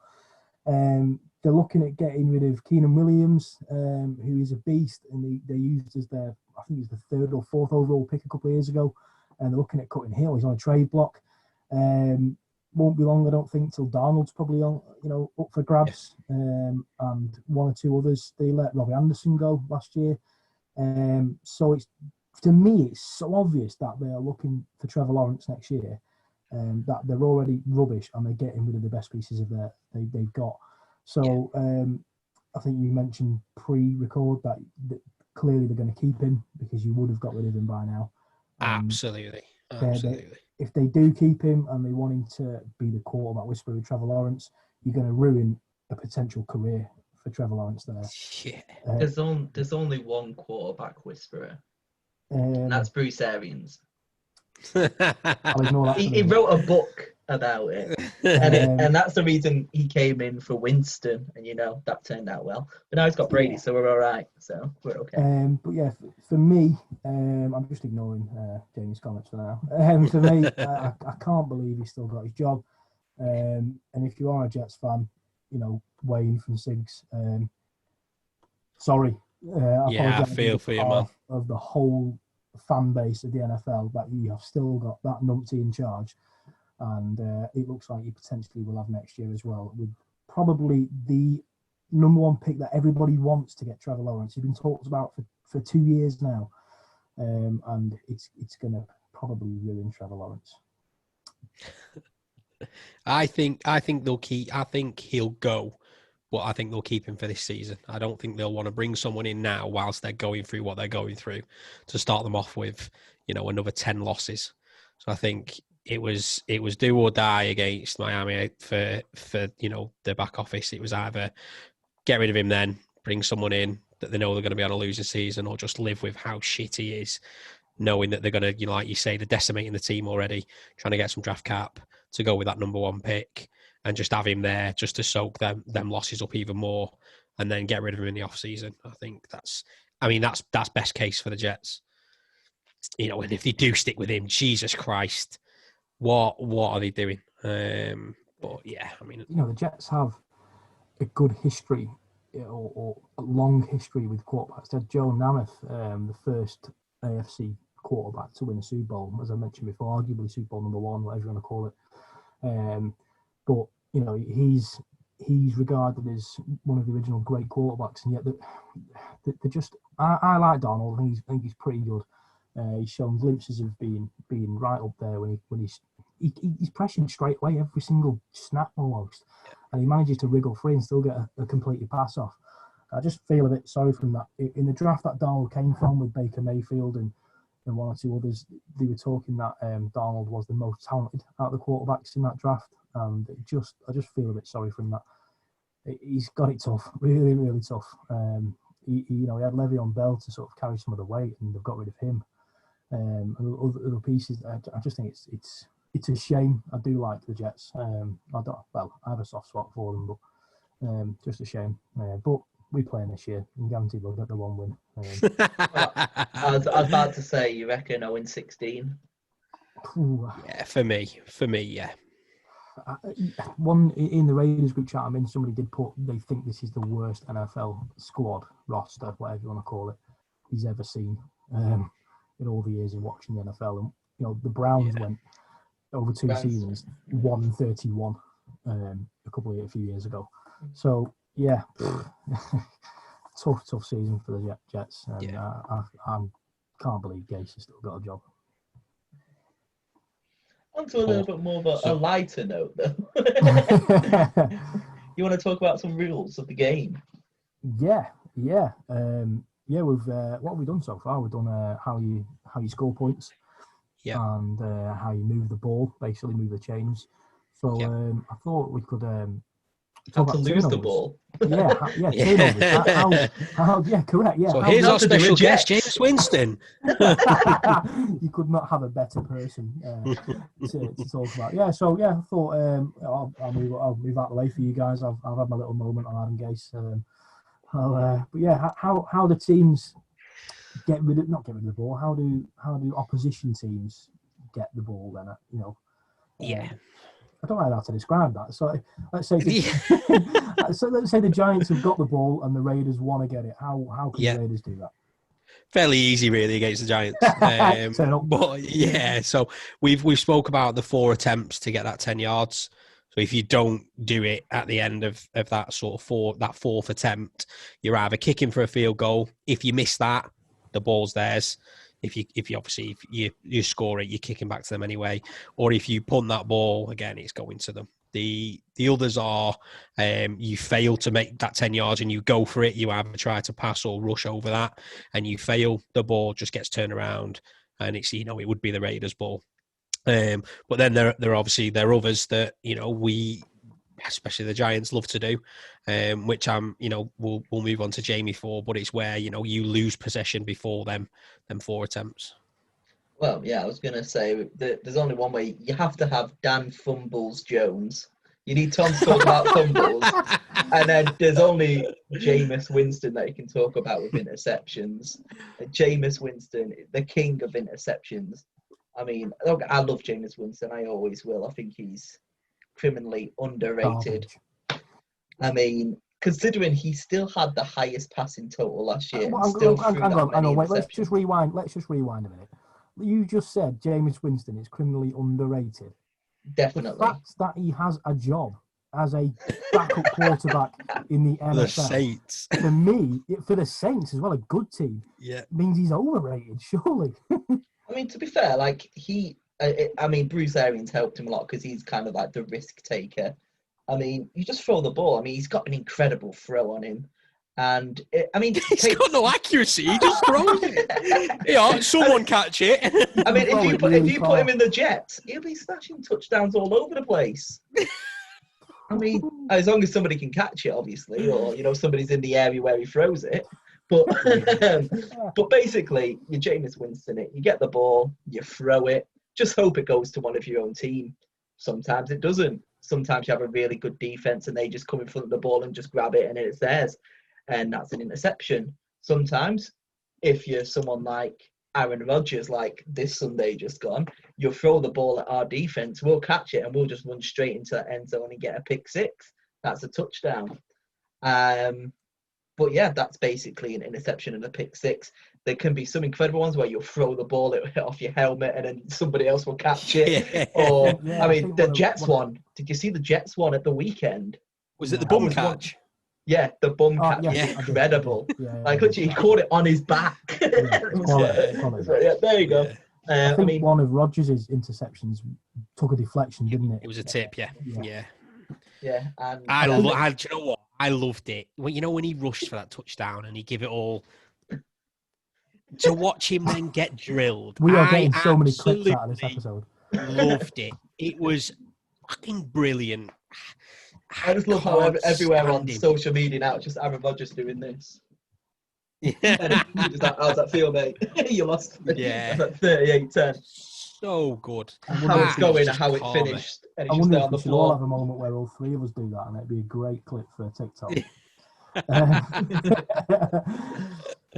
They're looking at getting rid of Keenan Williams, who is a beast, and they used as their, I think he was the 3rd or 4th overall pick a couple of years ago. And they're looking at cutting Hill. He's on a trade block. Won't be long, I don't think, till Darnold's probably on, up for grabs. And one or two others. They let Robbie Anderson go last year. So it's, to me, it's so obvious that they are looking for Trevor Lawrence next year. That they're already rubbish and they're getting rid of the best pieces of they've got. So I think you mentioned pre-record that clearly they're going to keep him because you would have got rid of him by now. Absolutely. If they do keep him and they want him to be the quarterback whisperer with Trevor Lawrence, you're going to ruin a potential career for Trevor Lawrence there. Yeah. There's only one quarterback whisperer, and that's Bruce Arians. I'll ignore that. He wrote a book about it, and that's the reason he came in for Winston, and that turned out well. But now he's got Brady, so we're all right. So we're okay. But yeah, for me, I'm just ignoring Jamie's comments for now. For me, I can't believe he's still got his job. And if you are a Jets fan, Wayne from Sigs, sorry. I feel for you, man. Of the whole fan base of the NFL, that you have still got that numpty in charge. And it looks like you potentially will have next year as well, with probably the number one pick that everybody wants to get Trevor Lawrence. He's been talked about for 2 years now. And it's going to probably ruin Trevor Lawrence. I think they'll keep. I think he'll go, but I think they'll keep him for this season. I don't think they'll want to bring someone in now whilst they're going through what they're going through to start them off with, another 10 losses. So I think it was do or die against Miami for the back office. It was either get rid of him, then bring someone in that they know they're going to be on a losing season, or just live with how shit he is, knowing that they're going to, like you say, they're decimating the team already, trying to get some draft cap to go with that number one pick and just have him there just to soak them losses up even more and then get rid of him in the off season. I think I mean, that's best case for the Jets. You know, and if they do stick with him, Jesus Christ, what are they doing? But yeah, I mean, you know, the Jets have a good history or a long history with quarterbacks. They had Joe Namath, the first AFC quarterback to win a Super Bowl, as I mentioned before, arguably Super Bowl number 1, whatever you want to call it. But you know, he's regarded as one of the original great quarterbacks, and yet they just. I like Donald. I think he's pretty good. He's shown glimpses of being right up there when he's pressuring straight away every single snap almost, and he manages to wriggle free and still get a completely pass off. I just feel a bit sorry from that. In the draft that Donald came from with Baker Mayfield and one or two others, they were talking that Donald was the most talented out of the quarterbacks in that draft, and I just feel a bit sorry from that. He's got it tough, really, really tough. He had Le'Veon Bell to sort of carry some of the weight, and they've got rid of him. And other pieces, I just think it's a shame. I do like the Jets. I have a soft spot for them, but just a shame. But we play this year, and guaranteed we'll get the one win. I was about to say, you reckon 0-16? Yeah, for me, yeah. One in the Raiders group chat I'm in, somebody did put they think this is the worst NFL squad roster, whatever you want to call it, he's ever seen in all the years of watching the NFL. And you know, the Browns went over two seasons 1-31 a few years ago. So yeah, tough season for the Jets, and I can't believe Gase has still got a job. On to a little bit more of a lighter note, though. You want to talk about some rules of the game? Yeah. We've what have we done so far? We've done how you score points, and how you move the ball, basically move the chains. So I thought we could how to lose the ball. Turnovers. How, correct. Yeah. So here's our special guest, James Winston. You could not have a better person to talk about. I thought I'll move out the way for you guys. I've had my little moment on Adam Gase. How do teams not get rid of the ball? How do opposition teams get the ball then? I don't know how to describe that. So let's say let's say the Giants have got the ball and the Raiders want to get it. How can the Raiders do that? Fairly easy, really, against the Giants. But so we've spoke about the 4 attempts to get that 10 yards. So if you don't do it at the end of that sort of that fourth attempt, you're either kicking for a field goal. If you miss that, the ball's theirs. If you score it, you're kicking back to them anyway. Or if you punt that ball, again, it's going to them. The others are you fail to make that 10 yards and you go for it. You either try to pass or rush over that, and you fail. The ball just gets turned around, and it's it would be the Raiders' ball. But then there are obviously others that we, especially the Giants, love to do, which we'll move on to Jamie for. But it's where you lose possession before them 4 attempts. Well, I was going to say that there's only one way. You have to have Dan Fumbles Jones. You need Tom to talk about fumbles, and then there's only Jameis Winston that you can talk about with interceptions. Jameis Winston, the king of interceptions. I mean, look, I love Jameis Winston. I always will. I think he's criminally underrated. I mean, considering he still had the highest passing total last year. Let's just rewind a minute. You just said Jameis Winston is criminally underrated. Definitely. The fact that he has a job as a backup quarterback in the NFL. The Saints. For me, for the Saints as well, a good team. Yeah. Means he's overrated, surely. I mean, to be fair, Bruce Arians helped him a lot because he's kind of like the risk taker. I mean, you just throw the ball. I mean, he's got an incredible throw on him. And, he's got no accuracy. He just throws it. Someone catch it. I mean, if you put him in the Jets, he'll be smashing touchdowns all over the place. I mean, as long as somebody can catch it, obviously, or, somebody's in the area where he throws it. But basically, you're Jameis Winston it. You get the ball, you throw it. Just hope it goes to one of your own team. Sometimes it doesn't. Sometimes you have a really good defense and they just come in front of the ball and just grab it and it's theirs. And that's an interception. Sometimes if you're someone like Aaron Rodgers, like this Sunday just gone, you'll throw the ball at our defense, we'll catch it, and we'll just run straight into that end zone and get a pick six. That's a touchdown. But yeah, that's basically an interception and a pick six. There can be some incredible ones where you'll throw the ball off your helmet and then somebody else will catch it. Yeah. Or, Yeah, I I mean, think the one of- Jets one of- one. Did you see the Jets one at the weekend? Was it the Yeah. bum was one- catch? Yeah, the bum Oh, catch yeah, was I did, incredible. I did. Yeah, Like, yeah, literally, he caught it on his back. It was quality, like- quality. it's like, yeah, there you go. Yeah. I think one of Rodgers' interceptions took a deflection, didn't it? It was a tip, yeah. Yeah. Yeah, and Do you know what? I loved it. Well, you know when he rushed for that touchdown and he give it all. To watch him then get drilled. We are I getting so many clips out of this absolutely episode. Loved it. It was fucking brilliant. I just love how can't everywhere on stand him. social media now, it's just Aaron Rodgers doing this. Yeah. And you're just like, how's that feel, mate? You lost. Yeah. That's 38-10. So good. How it's That going is and just how it calm. finished. And I he's just wonder there if on the we should all floor. have a moment where all three of us do that, and it'd be a great clip for TikTok.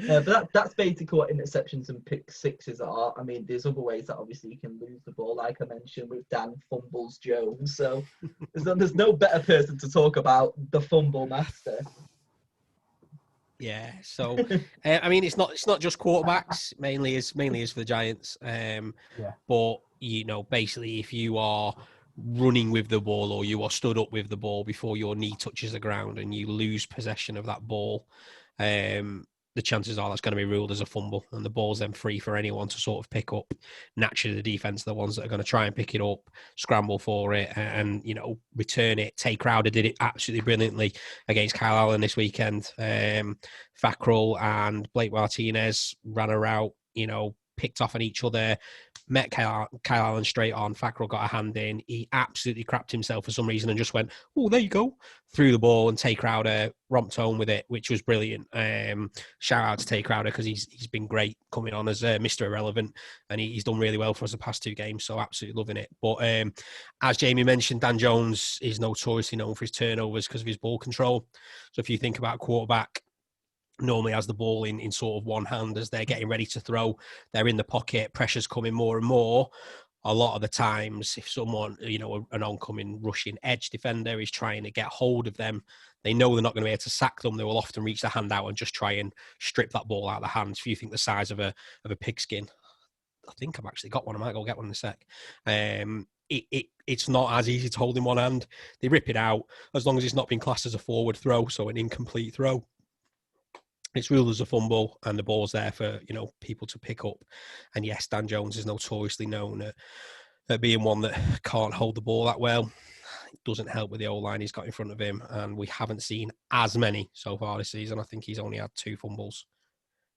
But that's basically what interceptions and pick sixes are. I mean, there's other ways that obviously you can lose the ball, like I mentioned with Dan Fumbles Jones. So there's no better person to talk about the fumble master. Yeah. So I mean, it's not just quarterbacks. Mainly is for the Giants. But you know, basically, if you are running with the ball or you are stood up with the ball before your knee touches the ground and you lose possession of that ball, the chances are that's going to be ruled as a fumble, and the ball's then free for anyone to sort of pick up. Naturally, the defense are the ones that are going to try and pick it up, scramble for it, and you know, return it. Tay Crowder did it absolutely brilliantly against Kyle Allen this weekend. Fackrell and Blake Martinez ran a route, you know, picked off on each other, met Kyle Allen straight on. Fackrell got a hand in. He absolutely crapped himself for some reason and just went, oh, there you go. Threw the ball, and Tay Crowder romped home with it, which was brilliant. Shout out to Tay Crowder because he's been great coming on as Mr. Irrelevant, and he's done really well for us the past two games, so absolutely loving it. But as Jamie mentioned, Dan Jones is notoriously known for his turnovers because of his ball control. So if you think about a quarterback, normally has the ball in sort of one hand as they're getting ready to throw. They're in the pocket, pressure's coming more and more. A lot of the times, if someone, you know, an oncoming rushing edge defender is trying to get hold of them, they know they're not going to be able to sack them. They will often reach the hand out and just try and strip that ball out of the hands. If you think the size of a pigskin, I think I've actually got one. I might go get one in a sec. It's not as easy to hold in one hand. They rip it out as long as it's not been classed as a forward throw, so an incomplete throw. It's ruled as a fumble, and the ball's there for, you know, people to pick up. And yes, Dan Jones is notoriously known at being one that can't hold the ball that well. It doesn't help with the O-line he's got in front of him, and we haven't seen as many so far this season. I think he's only had 2 fumbles.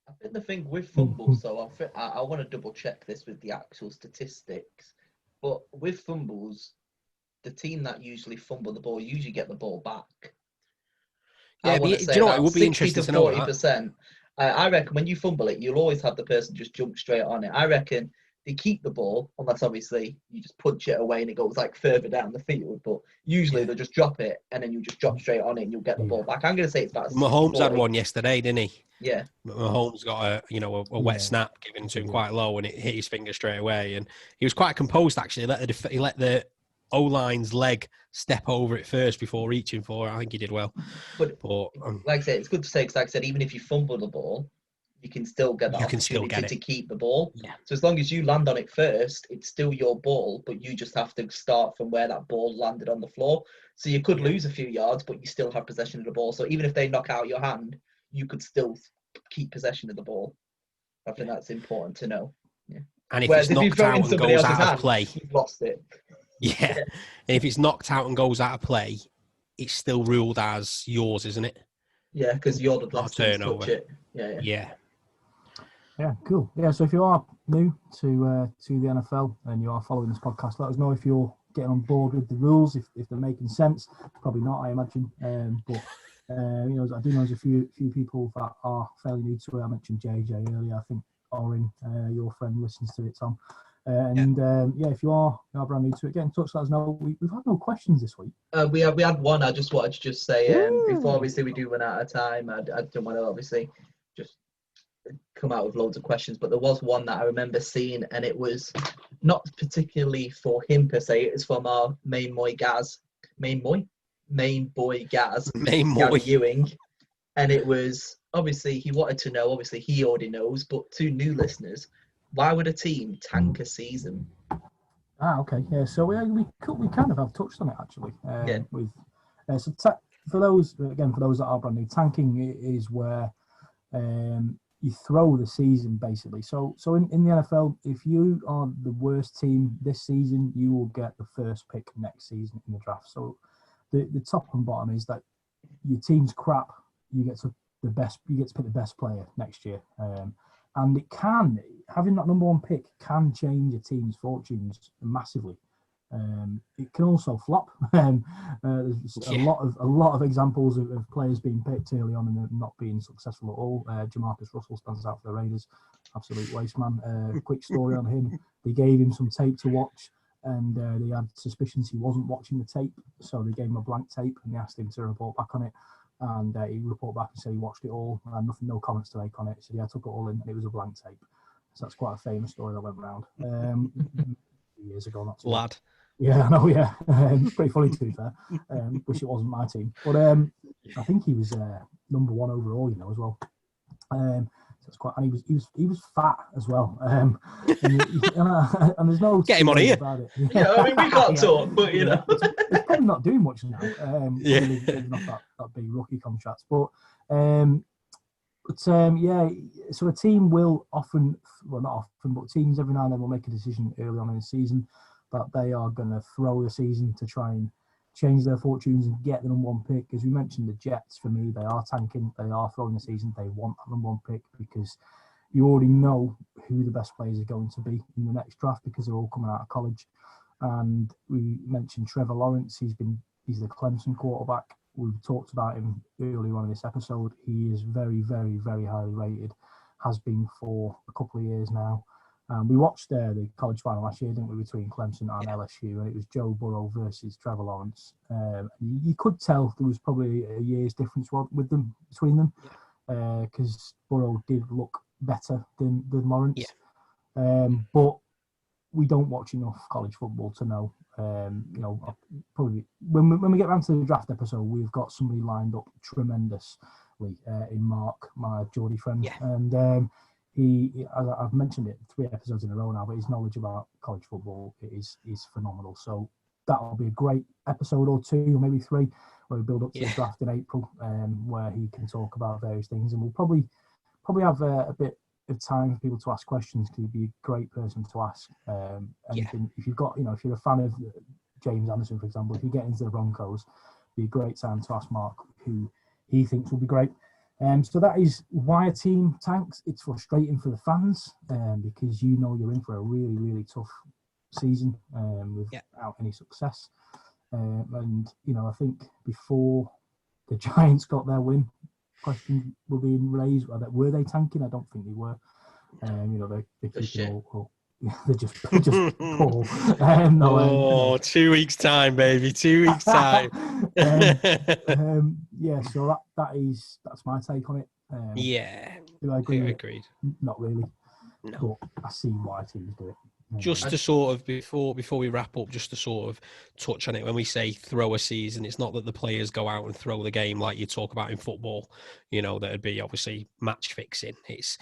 I think the thing with fumbles, so I want to double check this with the actual statistics, but with fumbles, the team that usually fumble the ball usually get the ball back. Yeah, do you know what? It would be interesting to know that. 40%. I reckon when you fumble it, you'll always have the person just jump straight on it. I reckon they keep the ball, unless obviously you just punch it away and it goes like further down the field. But usually they'll just drop it and then you just drop straight on it and you'll get the ball back. I'm going to say it's about 60, Mahomes 40. had one yesterday, didn't he? Yeah. Mahomes got a wet snap given to him quite low, and it hit his finger straight away. And he was quite composed actually. He let the O-line's leg step over it first before reaching for it. I think he did well. But like I said, it's good to say, because like I said, even if you fumble the ball, you can still get the opportunity to keep the ball. Yeah. So as long as you land on it first, it's still your ball, but you just have to start from where that ball landed on the floor. So you could lose a few yards, but you still have possession of the ball. So even if they knock out your hand, you could still keep possession of the ball. I think that's important to know. Yeah. And if it's knocked out and goes out of play, you've lost it. Yeah. And if it's knocked out and goes out of play, it's still ruled as yours, isn't it? Yeah, because you're the last one to touch it. Yeah. Yeah, cool. Yeah, so if you are new to the NFL and you are following this podcast, let us know if you're getting on board with the rules, if they're making sense. Probably not, I imagine. But I do know there's a few people that are fairly new to it. I mentioned JJ earlier. I think Orin, your friend, listens to it, Tom. If you are brand new to it, get in touch. Let us know. We've had no questions this week. We had one. I just wanted to say before obviously we do run out of time. I don't want to obviously just come out with loads of questions, but there was one that I remember seeing, and it was not particularly for him per se. It was from our main boy Gaz, Main Gary boy. Ewing, and it was obviously he wanted to know. Obviously, he already knows, but to new listeners, why would a team tank a season? Okay. Yeah. So we kind of have touched on it actually. Yeah. With for those that are brand new, tanking is where you throw the season basically. So in the NFL, if you are the worst team this season, you will get the first pick next season in the draft. So the top and bottom is that your team's crap, you get to pick the best player next year. And having that number one pick can change a team's fortunes massively. It can also flop. There's a lot of examples of players being picked early on and not being successful at all. Jamarcus Russell stands out for the Raiders, absolute waste man. Quick story on him: they gave him some tape to watch, and they had suspicions he wasn't watching the tape, so they gave him a blank tape and they asked him to report back on it. And he reported back and said he watched it all and had no comments to make on it. So yeah, I took it all in and it was a blank tape. So that's quite a famous story that went around years ago. Not too Lad. Yeah, I know, yeah. It's pretty funny to be fair. Wish it wasn't my team. But I think he was number one overall, as well. So it's quite, and he was fat as well. And there's no get him on here about it. Yeah, I mean we can't talk, but he's probably not doing much now. Living off that big rookie contract. But so a team will often, well not often, but teams every now and then will make a decision early on in the season that they are going to throw the season to try and change their fortunes and get the number one pick. As we mentioned, the Jets, for me, they are tanking, they are throwing the season, they want that number one pick because you already know who the best players are going to be in the next draft because they're all coming out of college. And we mentioned Trevor Lawrence, he's the Clemson quarterback. We've talked about him earlier on in this episode. He is very, very, very highly rated, has been for a couple of years now. We watched the college final last year, didn't we, between Clemson and LSU, and it was Joe Burrow versus Trevor Lawrence. You could tell there was probably a year's difference between them because Burrow did look better than Lawrence. Yeah. But we don't watch enough college football to know. Probably when we get around to the draft episode, we've got somebody lined up tremendously in Mark, my Geordie friend, and I've mentioned it 3 episodes in a row now, but his knowledge about college football is phenomenal. So that'll be a great episode or 2, or maybe 3, where we build up to the draft in April, where he can talk about various things, and we'll probably have a bit of time for people to ask questions because he'd be a great person to ask. If you've got, if you're a fan of James Anderson, for example, if you get into the Broncos, it'd be a great time to ask Mark who he thinks will be great. So that is why a team tanks. It's frustrating for the fans because you're in for a really, really tough season without any success. And I think before the Giants got their win, questions were being raised. Were they tanking? I don't think they were. They keep it all. They're just poor. 2 weeks time, baby. 2 weeks time. So that's my take on it. Do I agree? Agreed. Not really. No. But I see why teams do it. Just to sort of before we wrap up, just to sort of touch on it, when we say throw a season, it's not that the players go out and throw the game like you talk about in football. That'd be obviously match fixing. It's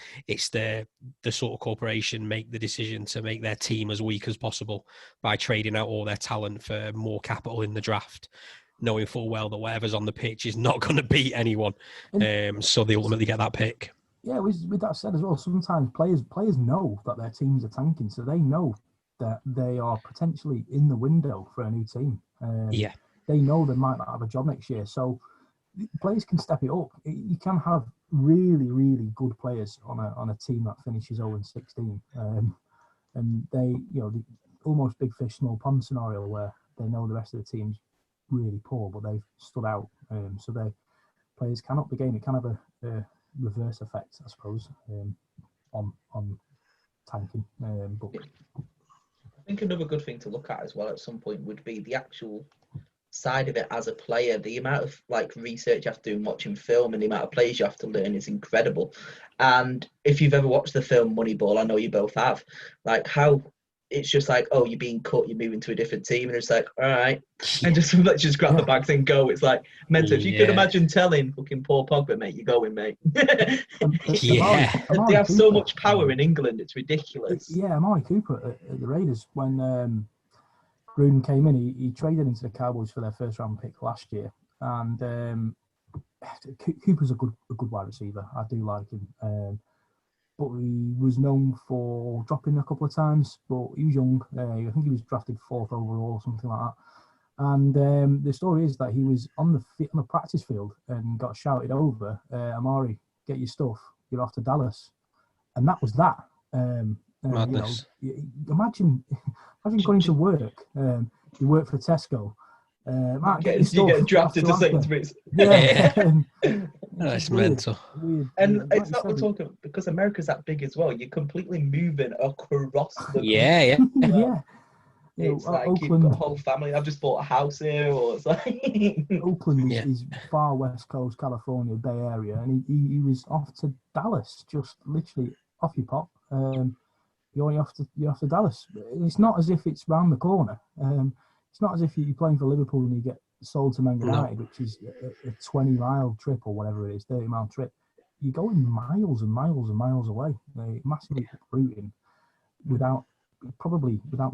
the sort of corporation make the decision to make their team as weak as possible by trading out all their talent for more capital in the draft, knowing full well that whatever's on the pitch is not going to beat anyone. So they ultimately get that pick. Yeah, with that said as well, sometimes players know that their teams are tanking, so they know that they are potentially in the window for a new team. They know they might not have a job next year, so players can step it up. You can have really, really good players on a team that finishes 0-16, and they, the almost big fish, small pond scenario where they know the rest of the team's really poor, but they've stood out. So they players can up the game. It can have a reverse effect, I suppose, on tanking. But I think another good thing to look at as well at some point would be the actual side of it as a player. The amount of like research you have to do and watching film, and the amount of players you have to learn is incredible. And if you've ever watched the film Moneyball, I know you both have, like how it's just like, oh, you're being cut, you're moving to a different team, and it's like, all right, and just let's just grab the bags and go. It's like mental. If you could imagine telling fucking Paul Pogba, mate, you're going, mate. They have so much power in England, it's ridiculous. Amari Cooper at the Raiders, when Gruden came in, he traded into the Cowboys for their first round pick last year, and Cooper's a good wide receiver. I do like him. But he was known for dropping a couple of times, but he was young. I think he was drafted 4th overall or something like that. And the story is that he was on the practice field and got shouted over, Amari, get your stuff, you're off to Dallas. And that was that. Madness. Imagine going to work. You work for Tesco. You get drafted to Sainsbury's. That's mental. Weird. And it's not we're talking because America's that big as well. You're completely moving across the yeah. It's like Oakland, you've got a whole family. I've just bought a house here, or it's like Oakland is far west coast, California, Bay Area, and he was off to Dallas, just literally off your pop. You're off to Dallas. It's not as if it's round the corner. It's not as if you're playing for Liverpool and you get sold to Man United, which is a 20-mile trip or whatever it is, 30-mile trip. You're going miles and miles and miles away. They're massively uprooting without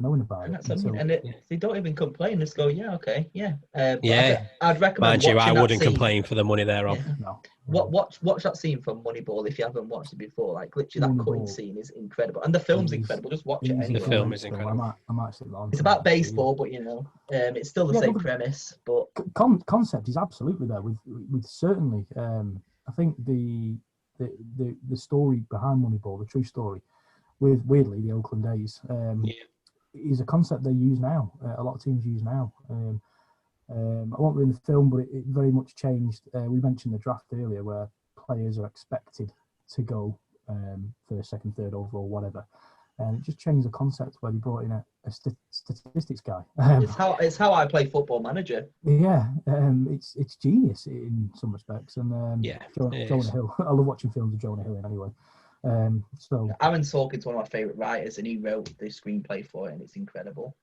knowing about it. They don't even complain. Just go, okay. I'd recommend. Mind you, I wouldn't complain for the money they're on. No. Watch that scene from Moneyball if you haven't watched it before. Like literally, that cutting scene is incredible, and the film's incredible. Just watch it anyway. The film is incredible. I might sit on. It's about baseball, but it's still the same premise. But concept is absolutely there. With certainly, I think the story behind Moneyball, the true story, with weirdly the Oakland A's, is a concept they use now. A lot of teams use now. I won't ruin the film, but it very much changed. We mentioned the draft earlier, where players are expected to go first, second, third overall, whatever, and it just changed the concept where they brought in a statistics guy. It's how I play Football Manager. It's genius in some respects, and Jonah Hill. I love watching films of Jonah Hill anyway. So Aaron Sorkin's one of my favourite writers, and he wrote the screenplay for it, and it's incredible.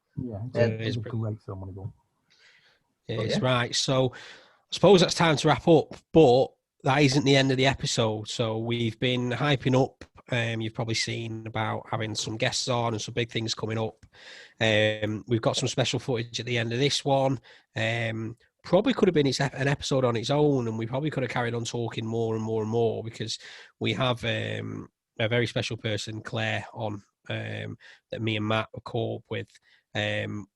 It's a great film, Moneyball. It's right. So I suppose that's time to wrap up, but that isn't the end of the episode. So we've been hyping up. You've probably seen about having some guests on and some big things coming up. We've got some special footage at the end of this one. Probably could have been an episode on its own, and we probably could have carried on talking more and more and more, because we have a very special person, Claire, on that me and Matt were caught up with.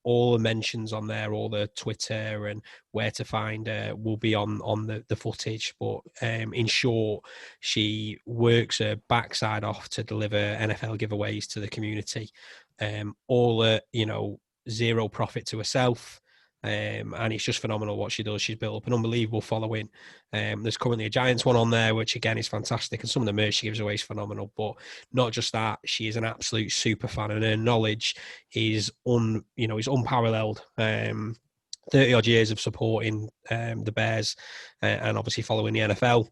All the mentions on there, all the Twitter and where to find her will be on the footage. But in short, she works her backside off to deliver NFL giveaways to the community. All at, zero profit to herself. And it's just phenomenal what she does. She's built up an unbelievable following. There's currently a Giants one on there, which again is fantastic, and some of the merch she gives away is phenomenal. But not just that, she is an absolute super fan, and her knowledge is unparalleled. 30 odd years of supporting the Bears and obviously following the NFL.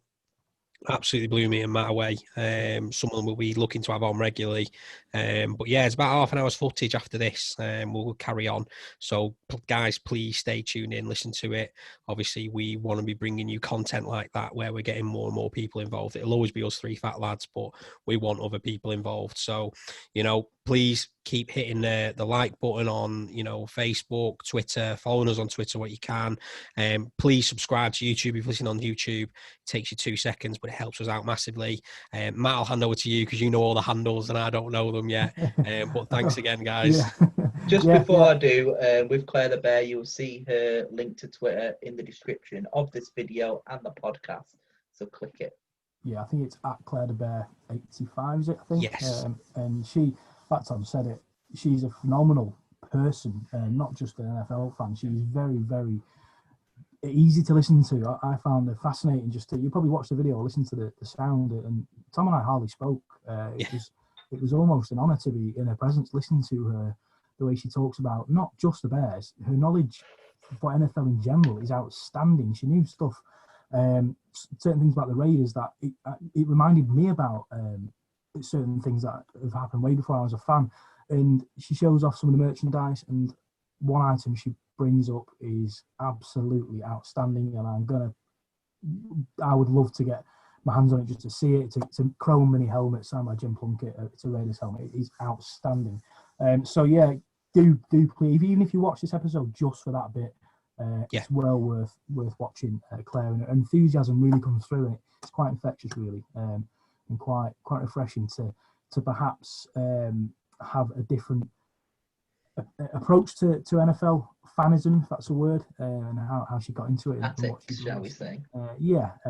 Absolutely blew me and Matt away. Someone we'll be looking to have on regularly. But yeah, it's about half an hour's footage after this. We'll carry on. So guys, please stay tuned in, listen to it. Obviously, we want to be bringing you content like that where we're getting more and more people involved. It'll always be us three fat lads, but we want other people involved. So, please keep hitting the like button on, Facebook, Twitter, following us on Twitter what you can. Please subscribe to YouTube. If you're listening on YouTube, it takes you 2 seconds, but it helps us out massively. Matt, I'll hand over to you because you know all the handles and I don't know them yet. But thanks again, guys. Just before I do, with Clairedabear, you'll see her link to Twitter in the description of this video and the podcast. So click it. Yeah, I think it's at Clairedabear85, is it? I think. Yes. And she, like Tom said it, she's a phenomenal person, not just an NFL fan. She's very, very easy to listen to. I found her fascinating. You probably watch the video or listen to the sound. And Tom and I hardly spoke. It was almost an honour to be in her presence, listening to her, the way she talks about not just the Bears, her knowledge for NFL in general is outstanding. She knew stuff, certain things about the Raiders that it reminded me about certain things that have happened way before I was a fan. And she shows off some of the merchandise, and one item she brings up is absolutely outstanding, and I would love to get my hands on it just to see it. It's a chrome mini helmet signed by Jim Plunkett. It's a Raiders helmet. It is outstanding. So yeah, do please, even if you watch this episode just for that bit, it's well worth watching. Claire, and her enthusiasm really comes through, and it's quite infectious, really, and quite refreshing to perhaps have a different approach to NFL fanism, if that's a word, and how she got into it. Tactics, shall we say?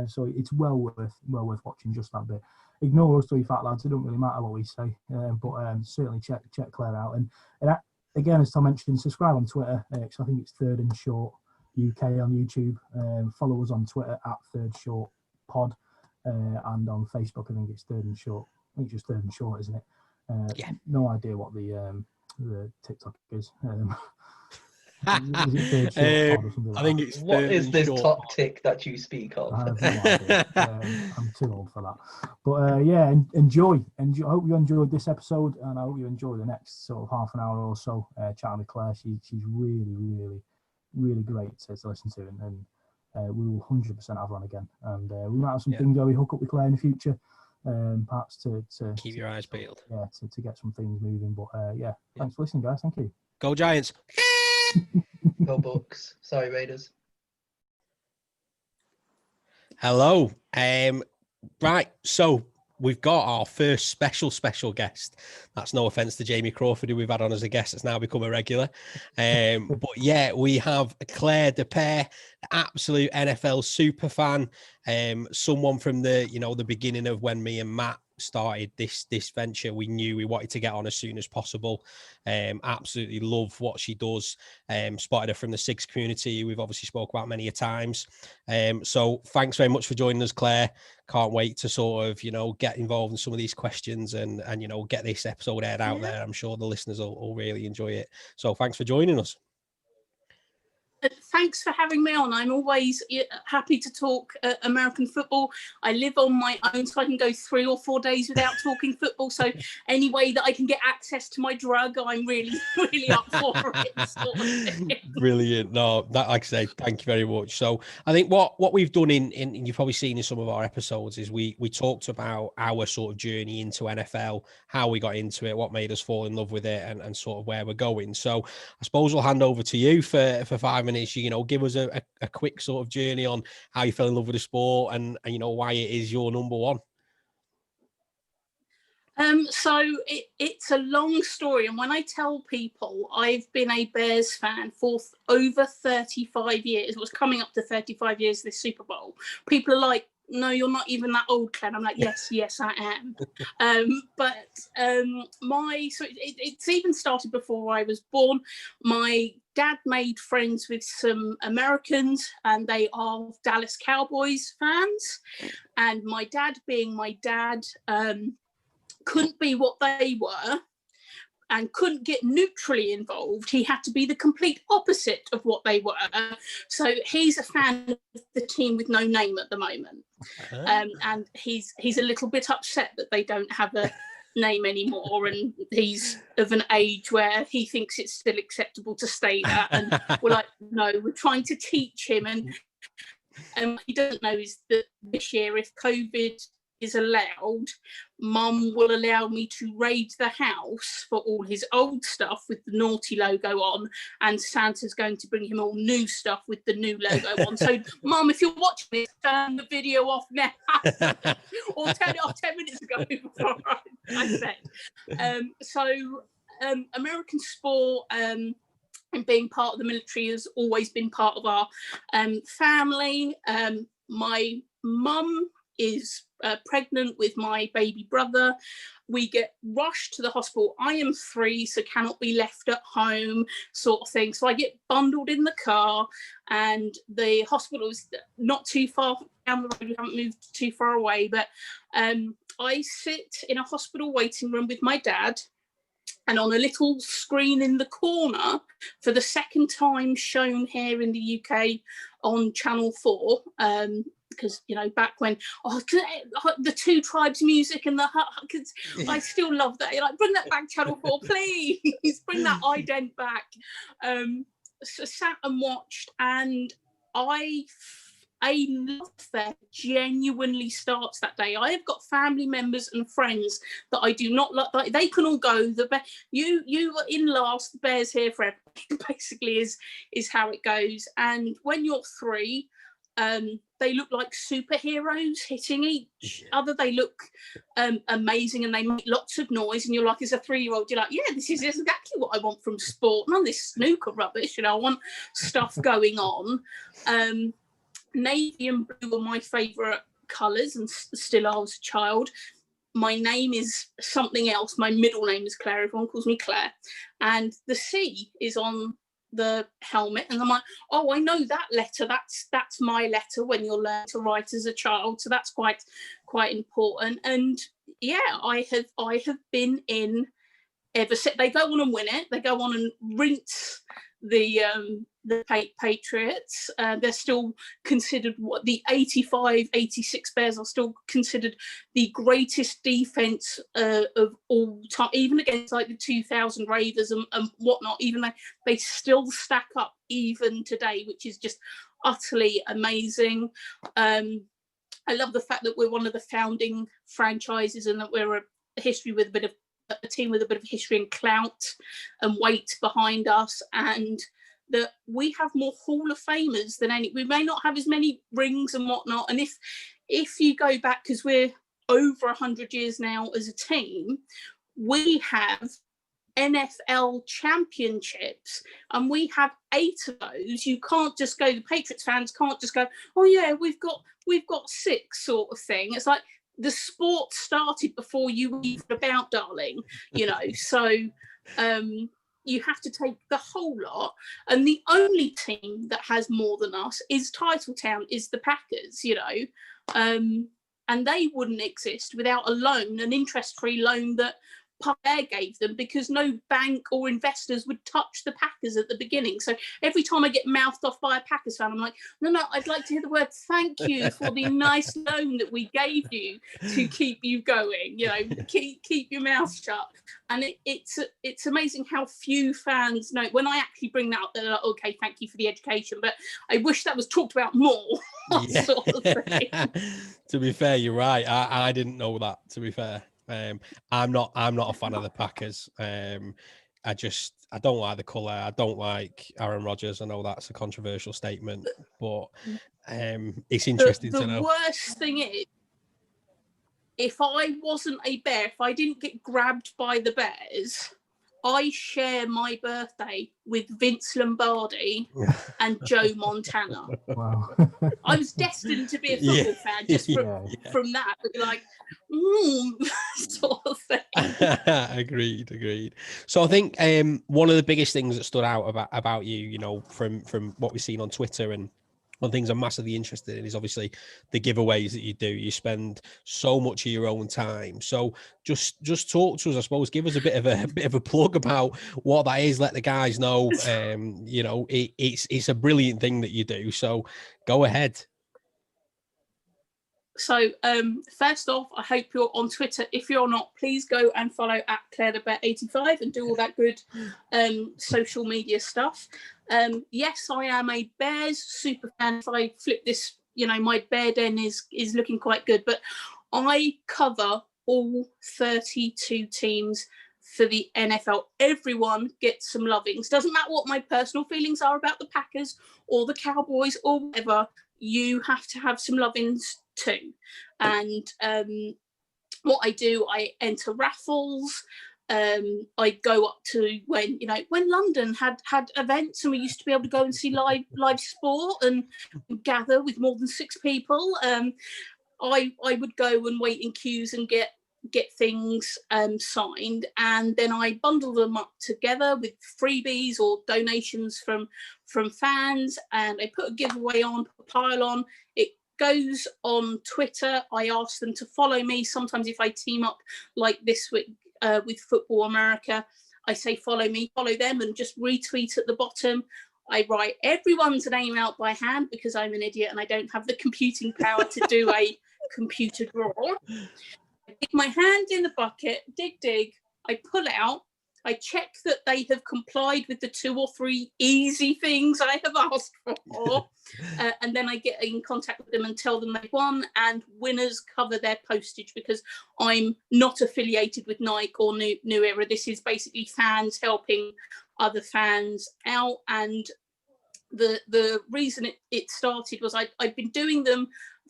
So it's well worth watching just that bit. Ignore us three fat lads; it don't really matter what we say, but certainly check Claire out. And again, as Tom mentioned, subscribe on Twitter. Because I think it's Third and Short UK on YouTube. Follow us on Twitter at Third Short Pod, and on Facebook I think it's Third and Short. I think it's just Third and Short, isn't it? No idea what the TikTok is. Is it Third Short Pod or something like I think that? it's What is this short. top tick that you speak of? I have no idea. I'm too old for that. But enjoy. I hope you enjoyed this episode, and I hope you enjoy the next sort of half an hour or so chatting with Claire. She's really, really, really great to listen to, and we will 100% have her on again. And we might have some things where we hook up with Claire in the future, perhaps to keep your eyes peeled. Yeah, to get some things moving. But thanks for listening, guys. Thank you. Go Giants. Go Bucks. Sorry, Raiders. Hello. Right, so we've got our first special guest. That's no offense to Jamie Crawford, who we've had on as a guest. It's now become a regular. But yeah, we have Clairedabear, absolute NFL super fan. Someone from the beginning of when me and Matt started this venture, we knew we wanted to get on as soon as possible. Absolutely love what she does. Spotted her from the Six community. We've obviously spoke about many a times. So thanks very much for joining us, Claire. Can't wait to sort of, get involved in some of these questions and get this episode aired out there. I'm sure the listeners will really enjoy it. So thanks for joining us. Thanks for having me on. I'm always happy to talk American football. I live on my own, so I can go 3 or 4 days without talking football. So any way that I can get access to my drug, I'm really, really up for it. Sort of thing. Brilliant. No, that, like I say, thank you very much. So I think what we've done in you've probably seen in some of our episodes is we talked about our sort of journey into NFL, how we got into it, what made us fall in love with it, and sort of where we're going. So I suppose we'll hand over to you for 5 minutes. Give us a quick sort of journey on how you fell in love with the sport and why it is your number one. So it's a long story, and when I tell people I've been a Bears fan for over 35 years, it was coming up to 35 years this Super Bowl, people are like, no, you're not even that old, Claire. I'm like, yes, I am. It's even started before I was born. My dad made friends with some Americans, and they are Dallas Cowboys fans. And my dad, being my dad, couldn't be what they were and couldn't get neutrally involved. He had to be the complete opposite of what they were. So he's a fan of the team with no name at the moment. And he's a little bit upset that they don't have a name anymore, and he's of an age where he thinks it's still acceptable to stay that. And we're like, no, we're trying to teach him. And what he doesn't know is that this year, if COVID is allowed, Mum will allow me to raid the house for all his old stuff with the naughty logo on, and Santa's going to bring him all new stuff with the new logo on. So, Mum, if you're watching this, turn the video off now, or turn it off 10 minutes ago before I said. American sport and being part of the military has always been part of our family. My mum is pregnant with my baby brother. We get rushed to the hospital. I am 3, so cannot be left at home, sort of thing. So I get bundled in the car, and the hospital is not too far down the road. We haven't moved too far away, but I sit in a hospital waiting room with my dad, And on a little screen in the corner, for the second time shown here in the UK on Channel 4, because, you know, back when the Two Tribes music and because I still love that. You're like, bring that back, Channel 4, please. Bring that ident back. So sat and watched, and a love affair genuinely starts that day. I have got family members and friends that I do not like. They can all go. You are in last. The Bears here forever. Basically, is how it goes. And when you're 3, they look like superheroes hitting each other. They look amazing, and they make lots of noise. And you're like, as a 3-year-old, you're like, yeah, this is exactly what I want from sport. None of this snooker rubbish. You know, I want stuff going on. Navy and blue are my favourite colours, and still I was a child. My name is something else. My middle name is Claire. Everyone calls me Claire. And the C is on the helmet. And I'm like, oh, I know that letter. That's my letter when you're learning to write as a child. So that's quite important. And yeah, I have been in ever since. They go on and win it. They go on and rinse the Patriots. They're still considered the 85-86 Bears are still considered the greatest defense of all time, even against like the 2000 Raiders and whatnot. Even they still stack up even today, which is just utterly amazing. I love the fact that we're one of the founding franchises, and that we're a team with a bit of history and clout and weight behind us, and that we have more Hall of Famers than any. We may not have as many rings and whatnot, and if you go back, because we're over 100 years now as a team, we have NFL championships, and we have 8 of those. You can't just go. The Patriots fans can't just go, oh yeah, we've got 6 sort of thing. It's like, the sport started before you were even about, darling, you know. So you have to take the whole lot. And the only team that has more than us is Titletown, is the Packers, you know. And they wouldn't exist without a loan, an interest-free loan that Bear gave them, because no bank or investors would touch the Packers at the beginning. So every time I get mouthed off by a Packers fan, I'm like, no, I'd like to hear the word thank you for the nice loan that we gave you to keep you going. You know, keep your mouth shut. And it's amazing how few fans know. When I actually bring that up, they're like, okay, thank you for the education, but I wish that was talked about more. Yeah. Sort of thing. To be fair, you're right. I didn't know that, to be fair. I'm not a fan of the Packers. I don't like the colour. I don't like Aaron Rodgers. I know that's a controversial statement, but it's interesting to know. The worst thing is, if I wasn't a Bear, if I didn't get grabbed by the Bears, I share my birthday with Vince Lombardi and Joe Montana. Wow. I was destined to be a football fan just from that. But you're like, sort of thing. Agreed. So I think one of the biggest things that stood out about you, you know, from what we've seen on Twitter and one things I'm massively interested in is obviously the giveaways that you do. You spend so much of your own time. So just talk to us, I suppose. Give us a bit of a plug about what that is. Let the guys know. You know, it's a brilliant thing that you do. So go ahead. So first off, I hope you're on Twitter. If you're not, please go and follow at Clairedabear85 and do all that good social media stuff. Yes, I am a Bears super fan. If I flip this, you know, my Bear Den is looking quite good, but I cover all 32 teams for the NFL. Everyone gets some lovings. Doesn't matter what my personal feelings are about the Packers or the Cowboys or whatever, you have to have some lovings too. And what I do, I enter raffles. I go up to when London had events and we used to be able to go and see live sport and gather with more than 6 people. I would go and wait in queues and get things signed, and then I bundle them up together with freebies or donations from fans, and I put a giveaway on, put a pile on. It goes on Twitter. I ask them to follow me. Sometimes if I team up like this week, with Football America. I say follow me, follow them, and just retweet at the bottom. I write everyone's name out by hand because I'm an idiot and I don't have the computing power to do a computer draw. I dig my hand in the bucket, dig, I pull out, I check that they have complied with the 2 or 3 easy things I have asked for, and then I get in contact with them and tell them they won, and winners cover their postage because I'm not affiliated with Nike or New Era. This is basically fans helping other fans out, and the reason it started was I'd been doing them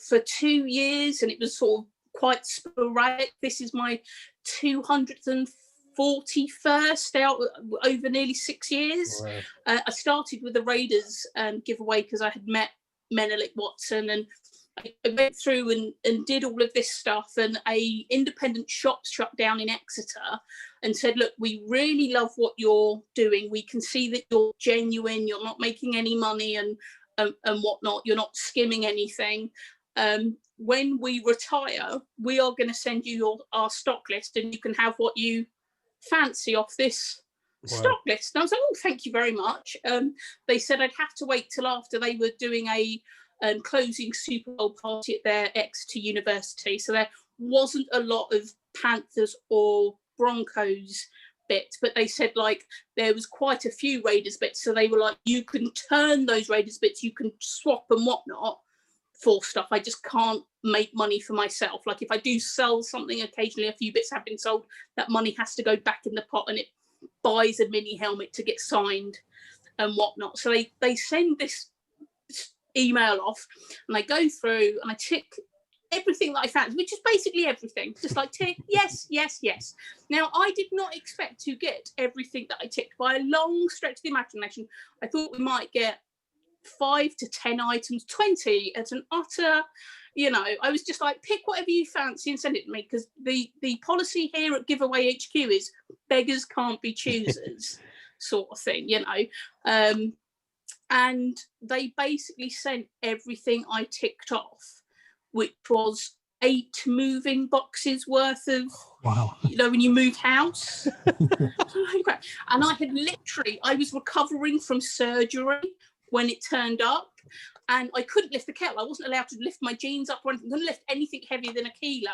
for 2 years, and it was sort of quite sporadic. This is my 241st out over nearly 6 years. Wow. I started with the Raiders giveaway because I had met Menelik Watson, and I went through and did all of this stuff, and a independent shop shut down in Exeter and said, look, we really love what you're doing. We can see that you're genuine, you're not making any money and whatnot, you're not skimming anything. When we retire, we are going to send you our stock list, and you can have what you fancy off this stock list. And I was like, oh, thank you very much. They said I'd have to wait till after they were doing a closing Super Bowl party at their Exeter University. So there wasn't a lot of Panthers or Broncos bits, but they said like there was quite a few Raiders bits. So they were like, you can turn those Raiders bits, you can swap and whatnot for stuff. I just can't make money for myself. Like if I do sell something, occasionally a few bits have been sold, that money has to go back in the pot, and it buys a mini helmet to get signed and whatnot. So they send this email off, and I go through and I tick everything that I found, which is basically everything, just like tick yes. Now I did not expect to get everything that I ticked by a long stretch of the imagination. I thought we might get 5 to 10 items, 20 at an utter, I was just like, pick whatever you fancy and send it to me, because the policy here at Giveaway HQ is beggars can't be choosers sort of thing, and they basically sent everything I ticked off, which was 8 moving boxes worth of, when you move house. And I was recovering from surgery when it turned up, and I couldn't lift the kettle. I wasn't allowed to lift my jeans up or anything. I couldn't lift anything heavier than 1 kilo.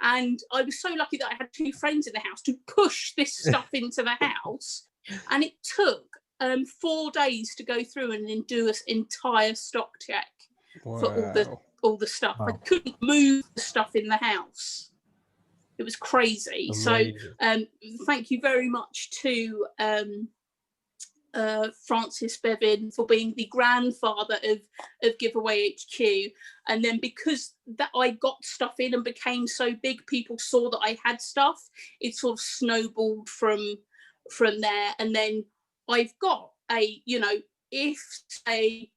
And I was so lucky that I had 2 friends in the house to push this stuff into the house. And it took 4 days to go through and then do an entire stock check for all the stuff. I couldn't move the stuff in the house. It was crazy. Amazing. So thank you very much to Francis Bevin for being the grandfather of Giveaway HQ. And then because that I got stuff in and became so big, people saw that I had stuff, it sort of snowballed from there. And then I've got if say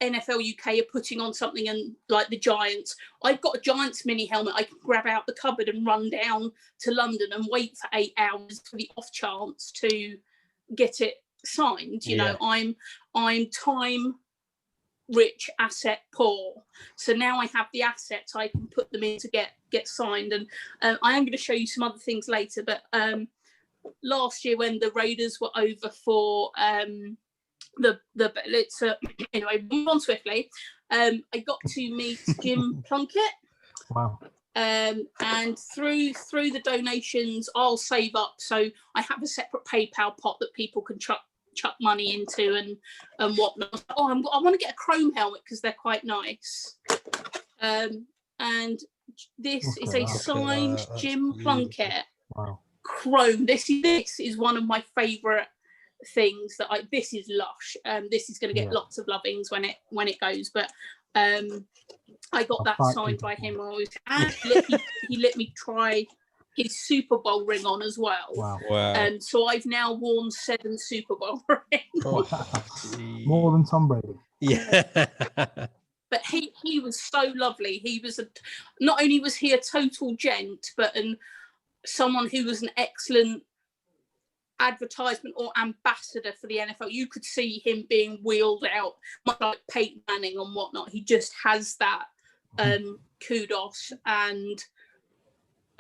NFL UK are putting on something, and like the Giants, I've got a Giants mini helmet I can grab out the cupboard and run down to London and wait for 8 hours for the off chance to get it signed. I'm time rich, asset poor, so now I have the assets, I can put them in to get signed. And I am going to show you some other things later, but last year when the Raiders were over for anyway, move on swiftly. I got to meet Jim Plunkett. Wow. And through the donations, I'll save up. So I have a separate PayPal pot that people can chuck money into and whatnot. I want to get a chrome helmet because they're quite nice. And this is a signed Jim Plunkett chrome. This is one of my favourite things that this is lush. This is going to get lots of lovings when it goes. But I got that signed by him. And he let me try his Super Bowl ring on as well. Wow. So I've now worn 7 Super Bowl rings. More than Tom Brady. Yeah. But he was so lovely. He was not only was he a total gent, but someone who was an excellent advertisement or ambassador for the NFL. You could see him being wheeled out, much like Peyton Manning and whatnot. He just has that kudos, and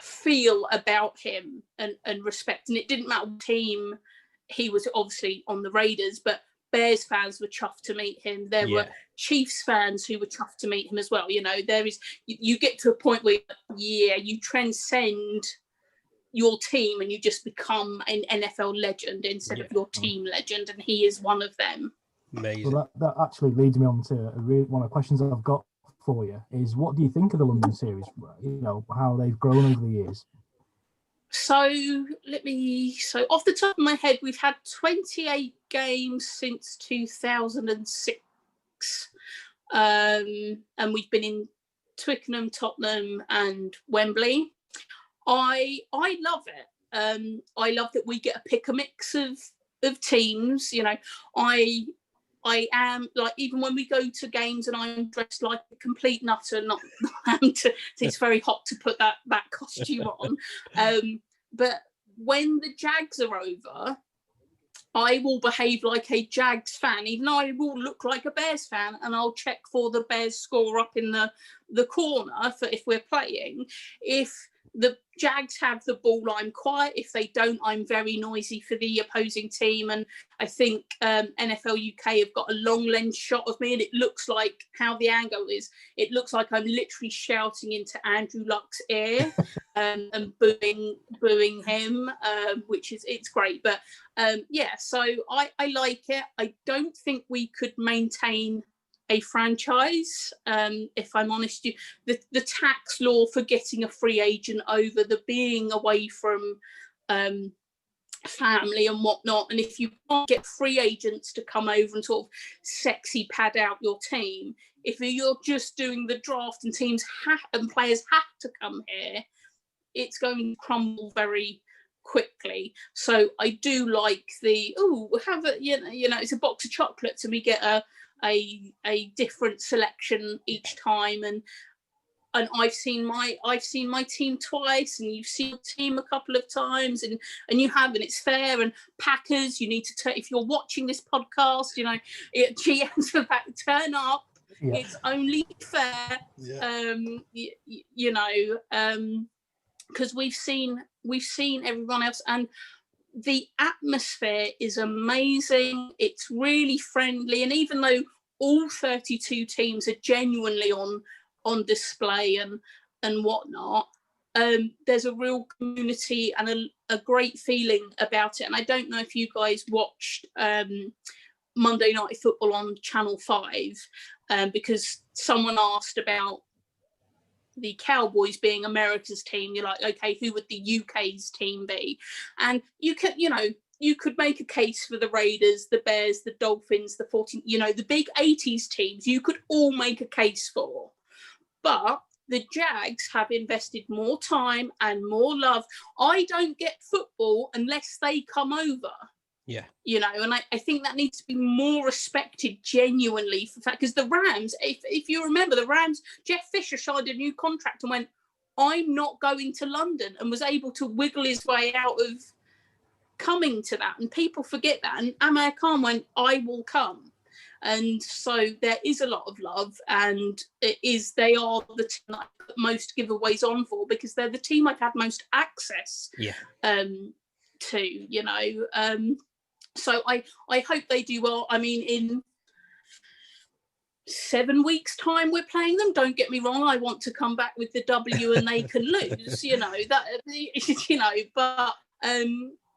feel about him and respect. And it didn't matter what team he was obviously on the Raiders, but Bears fans were chuffed to meet him. There were Chiefs fans who were chuffed to meet him as well. You know, there is, you get to a point where, you transcend your team and you just become an NFL legend instead of your team legend. And he is one of them. Amazing. Well, that actually leads me on to one of the questions I've got for you is, what do you think of the London series? You know, how they've grown over the years. So off the top of my head, we've had 28 games since 2006. And we've been in Twickenham, Tottenham and Wembley. I love it. I love that we get to pick a mix of teams. You know, I am like, even when we go to games and I'm dressed like a complete nutter, it's very hot to put that costume on. But when the Jags are over, I will behave like a Jags fan, even though I will look like a Bears fan, and I'll check for the Bears score up in the corner for if we're playing. If the Jags have the ball, I'm quiet. If they don't, I'm very noisy for the opposing team. And I think NFL UK have got a long lens shot of me, and it looks like how the angle is. It looks like I'm literally shouting into Andrew Luck's ear and booing him, which is, it's great. But so I like it. I don't think we could maintain a franchise, if I'm honest. The tax law for getting a free agent over, the being away from family and whatnot, and if you can't get free agents to come over and sort of sexy pad out your team, if you're just doing the draft and teams and players have to come here, it's going to crumble very quickly. So I do like have a it's a box of chocolates and we get a different selection each time, and I've seen my team twice, and you've seen your team a couple of times, and you have, and it's fair. And Packers, you need to if you're watching this podcast, GMs for back, turn up. Yeah. It's only fair. Because we've seen everyone else, and the atmosphere is amazing. It's really friendly, and even though all 32 teams are genuinely on display and whatnot, there's a real community and a great feeling about it. And I don't know if you guys watched Monday Night Football on Channel 5, because someone asked about the Cowboys being America's team. You're like, okay, who would the UK's team be? And you could make a case for the Raiders, the Bears, the Dolphins, the 14, the big 80s teams. You could all make a case for. But the Jags have invested more time and more love. I don't get football unless they come over. Yeah. And I think that needs to be more respected genuinely, for fact, because the Rams, if you remember, the Rams, Jeff Fisher signed a new contract and went, I'm not going to London, and was able to wiggle his way out of coming to that. And people forget that. And Amir Khan went, I will come. And so there is a lot of love, and they are the team that I put most giveaways on for, because they're the team I've had most access to, so I hope they do well. I mean, in 7 weeks' time we're playing them. Don't get me wrong, I want to come back with the W and they can lose, but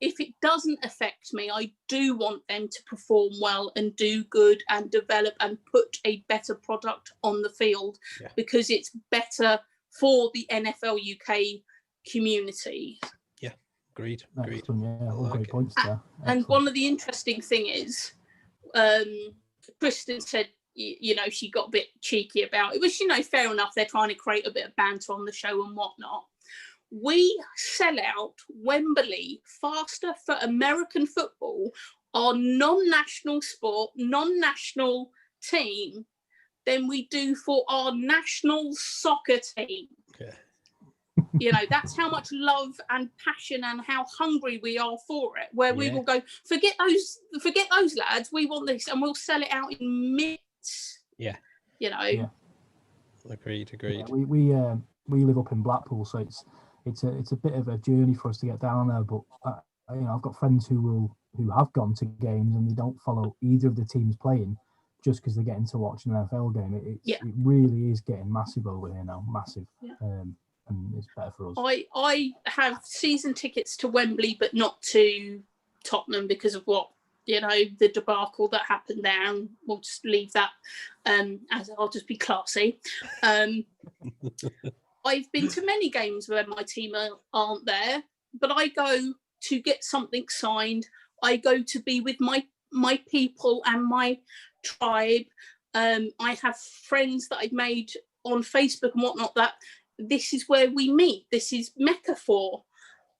if it doesn't affect me, I do want them to perform well and do good and develop and put a better product on the field, because it's better for the NFL UK community. Yeah, agreed. All great points there. And one of the interesting thing is, Kristen said, she got a bit cheeky about it, which, fair enough. They're trying to create a bit of banter on the show and whatnot. We sell out Wembley faster for American football, our non-national sport, non-national team, than we do for our national soccer team. Okay. That's how much love and passion and how hungry we are for it, where we will go, forget those lads, we want this, and we'll sell it out in minutes. Agreed. Yeah, we live up in Blackpool, so it's a bit of a journey for us to get down there. But I've got friends who have gone to games and they don't follow either of the teams playing just because they're getting to watch an NFL game. It really is getting massive over here now, massive. Yeah. And it's better for us. I have season tickets to Wembley, but not to Tottenham because of what, the debacle that happened there. And we'll just leave that as I'll just be classy. I've been to many games where my team aren't there, but I go to get something signed. I go to be with my people and my tribe. I have friends that I've made on Facebook and whatnot that this is where we meet. This is Mecca for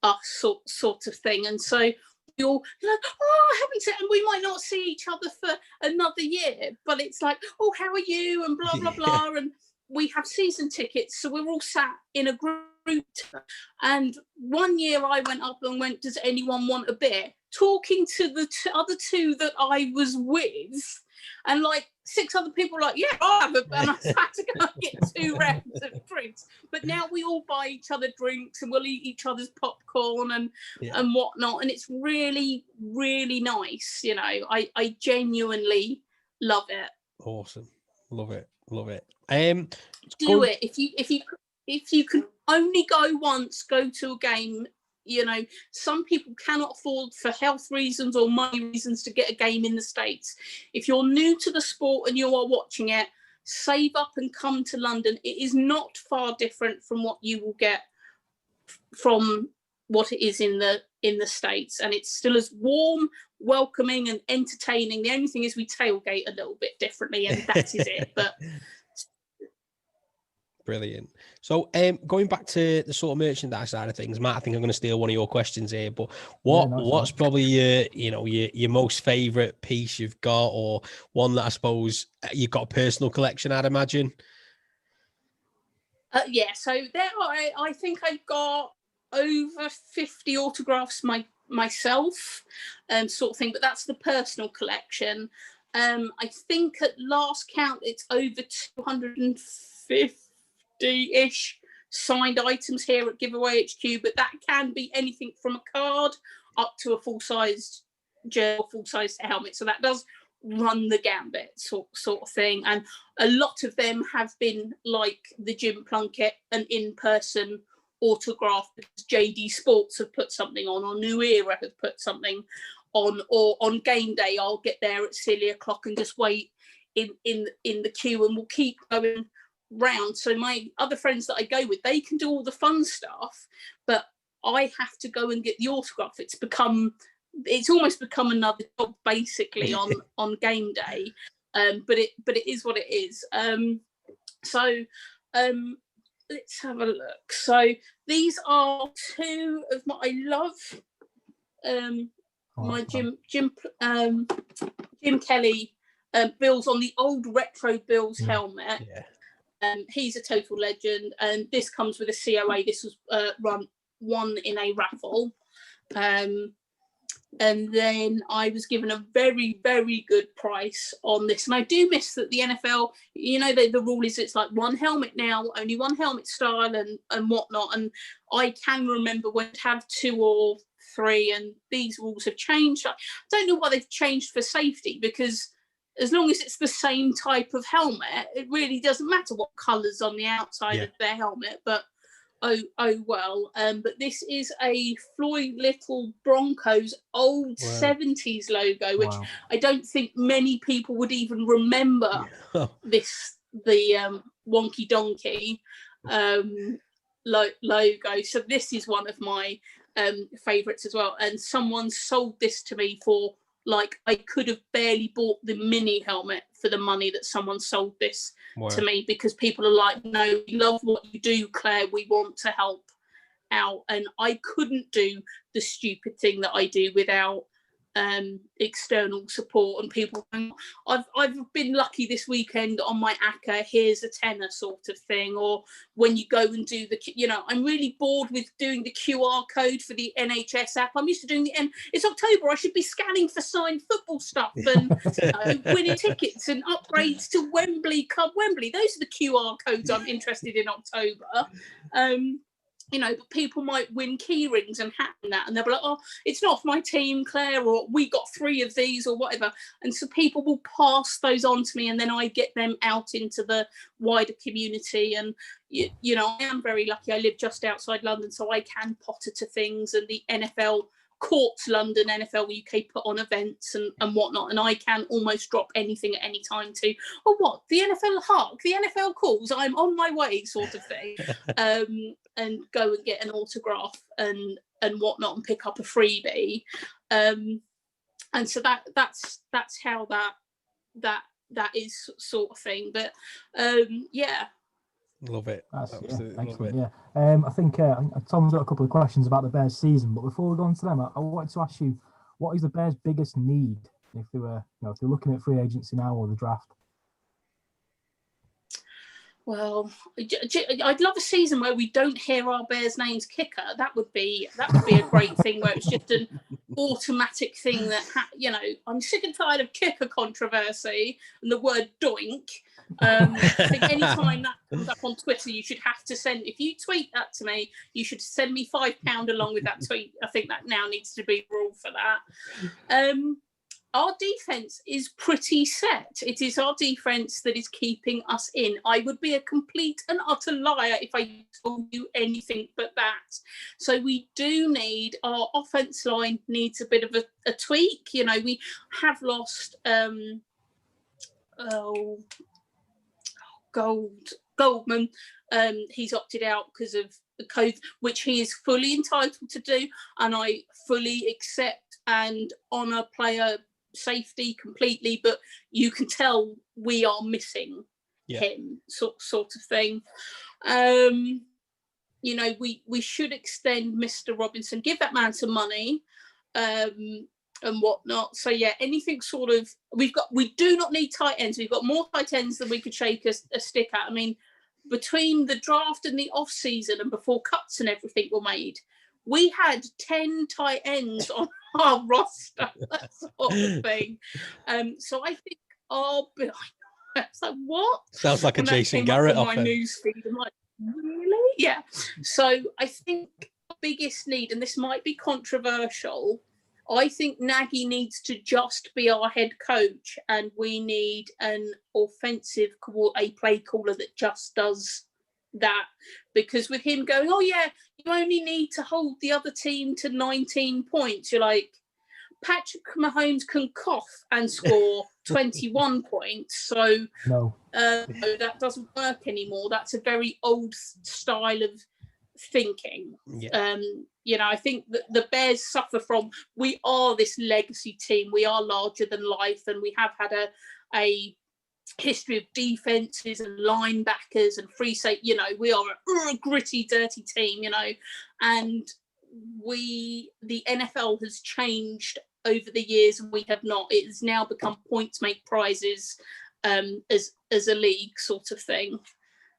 us, sort of thing. And so you're like, I haven't seen, and we might not see each other for another year, but it's like, how are you? And blah, blah, blah. And we have season tickets. So we're all sat in a group. And one year I went up and went, does anyone want a beer? Talking to the other two that I was with. And like 6 other people were like, yeah, I'll have a, and I had to go and get 2 rounds of drinks. But now we all buy each other drinks and we'll eat each other's popcorn and whatnot. And it's really, really nice. I genuinely love it. Awesome. Love it. Do it. If you can only go once, go to a game. Some people cannot afford for health reasons or money reasons to get a game in the States. If you're new to the sport and you are watching it, save up and come to London. It is not far different from what you will get from what it is in the States, and it's still as warm, welcoming and entertaining. The only thing is we tailgate a little bit differently, and that is it. But brilliant. So going back to the sort of merchandise side of things, Matt, I think I'm going to steal one of your questions here, but what's probably your most favorite piece you've got, or one that I suppose you've got a personal collection, I'd imagine? So there I think I've got over 50 autographs myself, sort of thing, but that's the personal collection. I think at last count it's over 250-ish signed items here at Giveaway HQ, but that can be anything from a card up to a full-sized jersey, full-sized helmet. So that does run the gambit sort of thing. And a lot of them have been like the Jim Plunkett, an in-person autograph, because JD Sports have put something on, or New Era has put something on, or on game day I'll get there at silly o'clock and just wait in the queue, and we'll keep going round. So my other friends that I go with, they can do all the fun stuff, but I have to go and get the autograph. It's almost become another job basically on game day, but it is what it is. Let's have a look. So these are 2 of my, I love my Jim Kelly Bills on the old retro Bills helmet. He's a total legend, and this comes with a COA. This was won in a raffle. And then I was given a very, very good price on this. And I do miss that the NFL, the rule is it's like 1 helmet now, only 1 helmet style and whatnot. And I can remember when to have 2 or 3, and these rules have changed. I don't know why they've changed for safety, because as long as it's the same type of helmet, it really doesn't matter what colours on the outside of their helmet. But oh well. But this is a Floyd Little Broncos old 70s logo, which I don't think many people would even remember the wonky donkey logo. So this is one of my favorites as well. And someone sold this to me for, like, I could have barely bought the mini helmet for the money that someone sold this to me, because people are like, no, we love what you do, Claire, we want to help out. And I couldn't do the stupid thing that I do without external support. And people, I've been lucky this weekend on my ACCA, here's a tenner sort of thing. Or when you go and do I'm really bored with doing the QR code for the NHS app. I'm used to doing it's October, I should be scanning for signed football stuff and winning tickets and upgrades to Wembley, Club Wembley. Those are the QR codes I'm interested in October. but people might win key rings and happen that, and they'll be like, oh, it's not for my team, Claire, or we got 3 of these or whatever. And so people will pass those on to me, and then I get them out into the wider community. And, I am very lucky. I live just outside London, so I can potter to things, and the NFL Courts London, NFL UK put on events and whatnot, and I can almost drop anything at any time to, oh, what, the NFL hark, the NFL calls, I'm on my way, sort of thing, and go and get an autograph and whatnot, and pick up a freebie, and so that's how that is, sort of thing. But yeah. Love it. Absolutely love it. Yeah. I think Tom's got a couple of questions about the Bears season, but before we go on to them, I wanted to ask you, what is the Bears' biggest need if they were, if they're looking at free agency now or the draft? Well, I'd love a season where we don't hear our Bears' names kicker. That would be a great thing, where it's just an automatic thing that I'm sick and tired of kicker controversy and the word doink. I think anytime that comes up on Twitter, you should have to send. If you tweet that to me, you should send me £5 along with that tweet. I think that now needs to be a rule for that. Our defense is pretty set. It is our defense that is keeping us in. I would be a complete and utter liar if I told you anything but that. So we do need, our offense line needs a bit of a tweak. We have lost Goldman. He's opted out because of the COVID, which he is fully entitled to do, and I fully accept and honour player safety completely, but you can tell we are missing him, sort of thing. We should extend Mr. Robinson, give that man some money, and whatnot. So yeah, anything sort of, we do not need tight ends. We've got more tight ends than we could shake a stick at. I mean, between the draft and the off season and before cuts and everything were made, we had 10 tight ends on our roster, that sort of thing. So I think it's like, what? Sounds like and a Jason Garrett on my offense. news feed. I'm like, really? Yeah. So I think the biggest need, and this might be controversial, I think Nagy needs to just be our head coach, and we need an offensive a play caller that just does that. Because with him going, oh yeah, you only need to hold the other team to 19 points. You're like, Patrick Mahomes can cough and score 21 points. So no, that doesn't work anymore. That's a very old style of thinking. I think that the Bears suffer from, we are this legacy team. We are larger than life, and we have had a history of defenses and linebackers and free safety. We are a gritty, dirty team, and the NFL has changed over the years, and we have not. It has now become points make prizes as a league, sort of thing.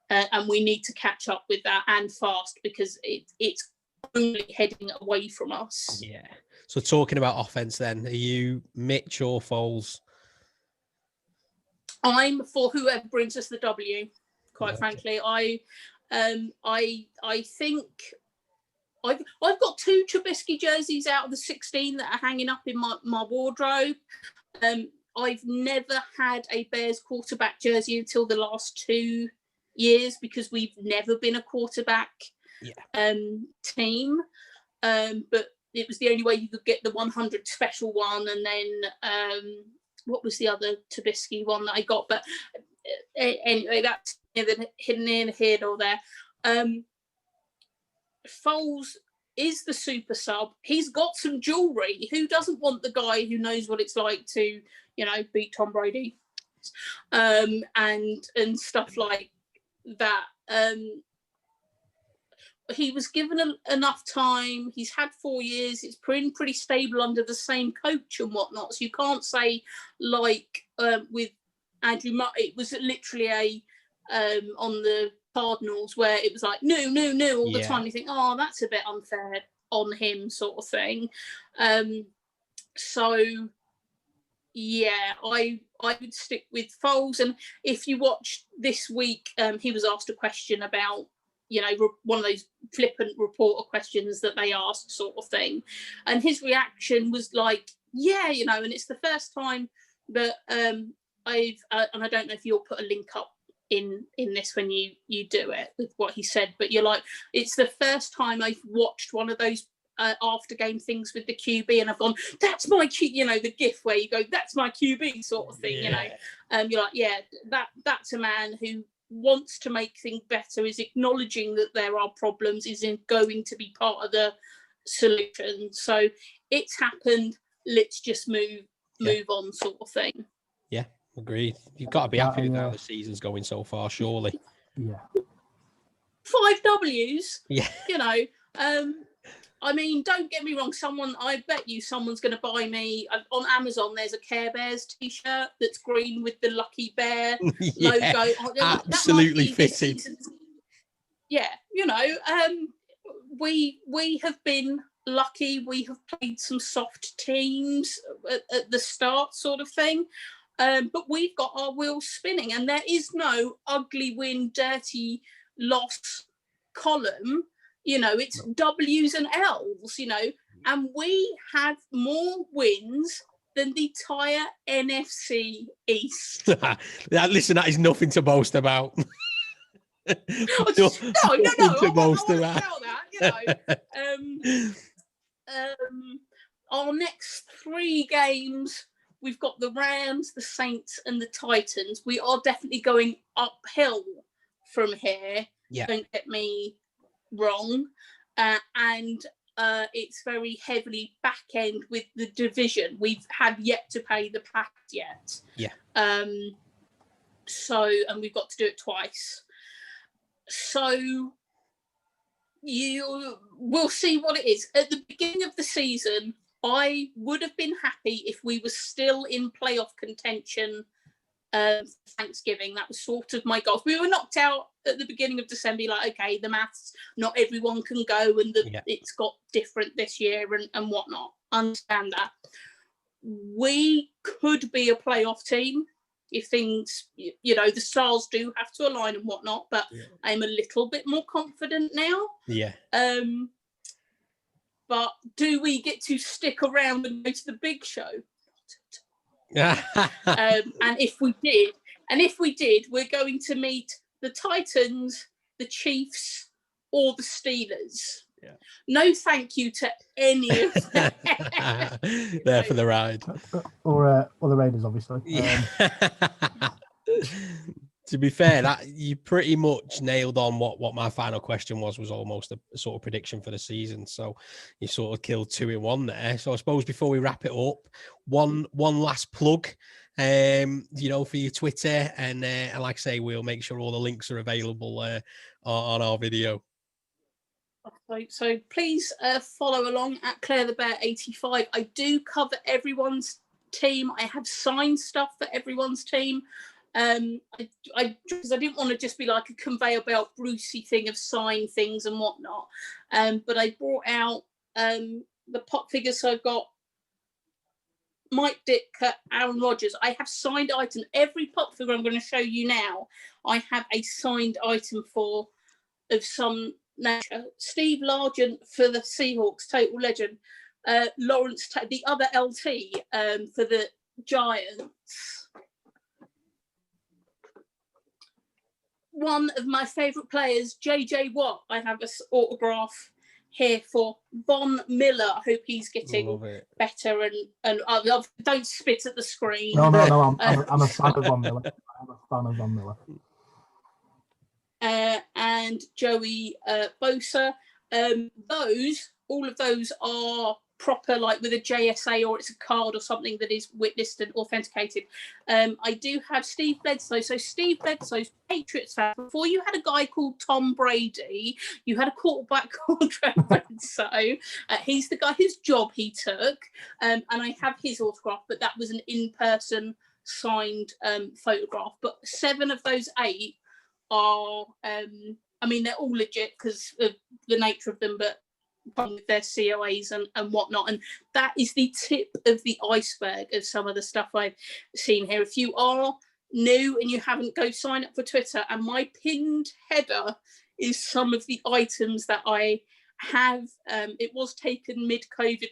And we need to catch up with that, and fast, because it's only heading away from us. Yeah. So talking about offense then, are you Mitch or Foles? I'm for whoever brings us the W, quite frankly. I think I've got 2 Trubisky jerseys out of the 16 that are hanging up in my wardrobe. I've never had a Bears quarterback jersey until the last 2 years, because we've never been a quarterback team. But it was the only way you could get the 100 special one, and then what was the other Trubisky one that I got? But anyway, that's neither hidden here nor there. Foles is the super sub. He's got some jewelry. Who doesn't want the guy who knows what it's like to, beat Tom Brady, and stuff like that. He was given enough time. He's had 4 years. It's pretty stable under the same coach and whatnot. So you can't say, like with Andrew Mutt, it was literally on the Cardinals, where it was like no all the time. You think, oh, that's a bit unfair on him, sort of thing. So yeah, I would stick with Foles. And if you watched this week, he was asked a question about one of those flippant reporter questions that they ask, sort of thing. And his reaction was like, yeah, and it's the first time that and I don't know if you'll put a link up in this when you do it with what he said, but you're like, it's the first time I've watched one of those after game things with the QB and I've gone, that's my the gif where you go, that's my QB sort of thing. You're like, yeah, that's a man who wants to make things better, is acknowledging that there are problems, is going to be part of the solution. So it's happened, let's just move on, sort of thing. Yeah, agreed. You've got to be happy with how the season's going so far, surely. Yeah. 5 W's. Yeah. I mean, don't get me wrong. I bet you someone's going to buy me on Amazon. There's a Care Bears T-shirt that's green with the Lucky Bear logo. Absolutely fitting. Yeah, we have been lucky. We have played some soft teams at the start, sort of thing. But we've got our wheels spinning, and there is no ugly win, dirty loss column. It's W's and L's, and we have more wins than the entire NFC East. Listen, that is nothing to boast about. No. I want to tell that, our next 3 games, we've got the Rams, the Saints, and the Titans. We are definitely going uphill from here. Yeah. Don't get me wrong, and it's very heavily back end with the division. We've had yet to pay the Pack yet. Yeah. So, and we've got to do it twice. So you will see what it is. At the beginning of the season, I would have been happy if we were still in playoff contention. Thanksgiving, that was sort of my goal. We were knocked out at the beginning of December, like, okay, the maths, not everyone can go, and it's got different this year and whatnot. Understand that. We could be a playoff team if things, the stars do have to align and whatnot, but I'm a little bit more confident now. Yeah. But do we get to stick around and go to the big show? And if we did, we're going to meet the Titans, the Chiefs, or the Steelers. Yeah. No thank you to any of them. There for the ride. Or the Raiders, obviously. Yeah. To be fair, that you pretty much nailed on what my final question was almost a sort of prediction for the season. So you sort of killed 2 in 1 there. So I suppose before we wrap it up, one last plug, for your Twitter, and like I say, we'll make sure all the links are available on our video. So please follow along at Clairedabear85. I do cover everyone's team. I have signed stuff for everyone's team. Because I didn't want to just be like a conveyor belt Brucey thing of sign things and whatnot. But I brought out the pop figures. So I've got Mike Ditka, Aaron Rodgers. I have signed items. Every pop figure I'm going to show you now, I have a signed item for of some nature. Steve Largent for the Seahawks, total legend. Lawrence, the other LT for the Giants. One of my favourite players, JJ Watt. I have an autograph here for Von Miller. I hope he's getting better and don't spit at the screen. No. I'm a fan of Von Miller. And Joey Bosa. All of those are proper, like with a JSA, or it's a card or something that is witnessed and authenticated. I do have Steve Bledsoe. So Steve Bledsoe's Patriots fan. Before you had a guy called Tom Brady, you had a quarterback called Trevor Bledsoe. He's the guy whose job he took. And I have his autograph, but that was an in-person signed photograph. But 7 of those 8 are, they're all legit because of the nature of them, but with their COAs and whatnot, and that is the tip of the iceberg of some of the stuff I've seen here. If you are new and you haven't, go sign up for Twitter, and my pinned header is some of the items that I have. It was taken mid-COVID.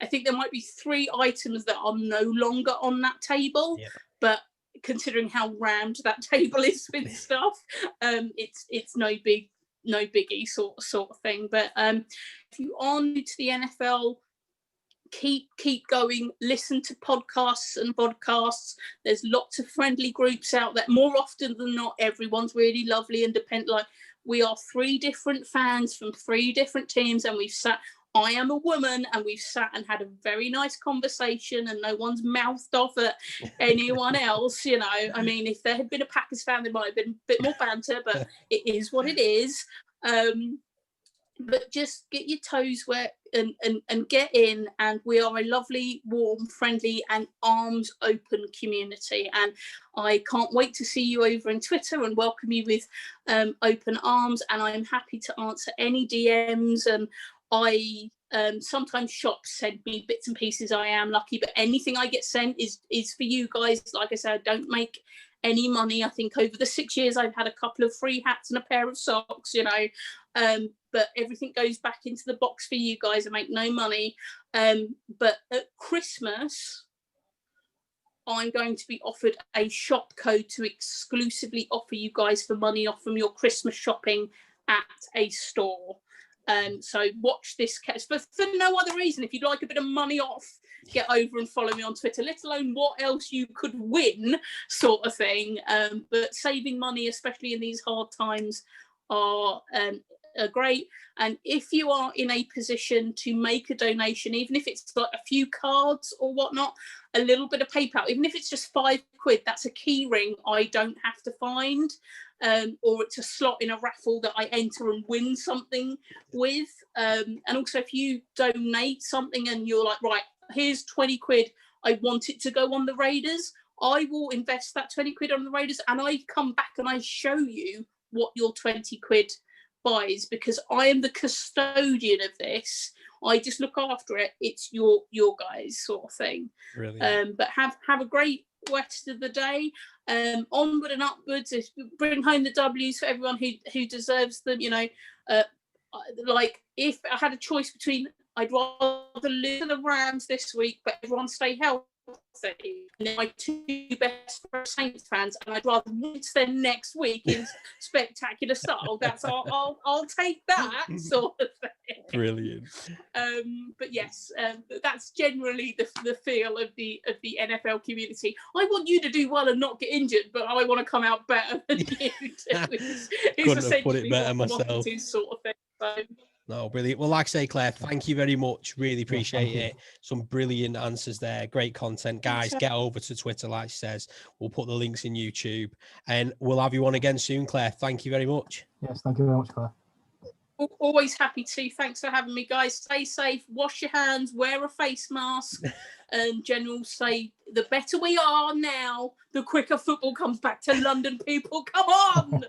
I think there might be 3 items that are no longer on that table, but considering how rammed that table is with stuff, it's no biggie sort of thing. But if you are new to the NFL, keep going, listen to podcasts and podcasts. There's lots of friendly groups out there. More often than not, everyone's really lovely and dependent. Like, we are 3 different fans from 3 different teams, and I am a woman, and we've sat and had a very nice conversation, and no one's mouthed off at anyone else. You know, I mean, if there had been a Packers fan, there might have been a bit more banter, but it is what it is. But just get your toes wet and get in. And we are a lovely, warm, friendly, and arms open community. And I can't wait to see you over on Twitter and welcome you with open arms. And I'm happy to answer any DMs. And I sometimes shops send me bits and pieces. I am lucky, but anything I get sent is for you guys. Like I said, I don't make any money. I think over the 6 years I've had a couple of free hats and a pair of socks, you know, but everything goes back into the box for you guys. I make no money. But at Christmas, I'm going to be offered a shop code to exclusively offer you guys for money off from your Christmas shopping at a store. So watch this case for no other reason. If you'd like a bit of money off, get over and follow me on Twitter, let alone what else you could win, sort of thing. But saving money, especially in these hard times, are great. And if you are in a position to make a donation, even if it's like a few cards or whatnot, a little bit of PayPal, even if it's just £5, that's a key ring I don't have to find. Or it's a slot in a raffle that I enter and win something with. And also, if you donate something and you're like, right, here's £20, I want it to go on the Raiders, I will invest that £20 on the Raiders, and I come back and I show you what your £20 buys, because I am the custodian of this. I just look after it. It's your guys sort of thing. Brilliant. But have a great rest of the day. Onward and upwards. Bring home the W's for everyone who deserves them. You know, like if I had a choice between, I'd rather lose to the Rams this week, but everyone stay healthy. And then my 2 best Saints fans, and I'd rather lose them next week in spectacular style. I'll take that sort of thing. Brilliant. But yes, that's generally the feel of the NFL community. I want you to do well and not get injured, but I want to come out better than you do. It's Couldn't have put it better myself. Sort of thing. So. No, brilliant. Well, like I say, Claire, thank you very much. Really appreciate it. Some brilliant answers there. Great content. Guys, get over to Twitter, like she says. We'll put the links in YouTube. And we'll have you on again soon, Claire. Thank you very much. Yes, thank you very much, Claire. Always happy to. Thanks for having me, guys. Stay safe, wash your hands, wear a face mask. And General say, the better we are now, the quicker football comes back to London, people. Come on!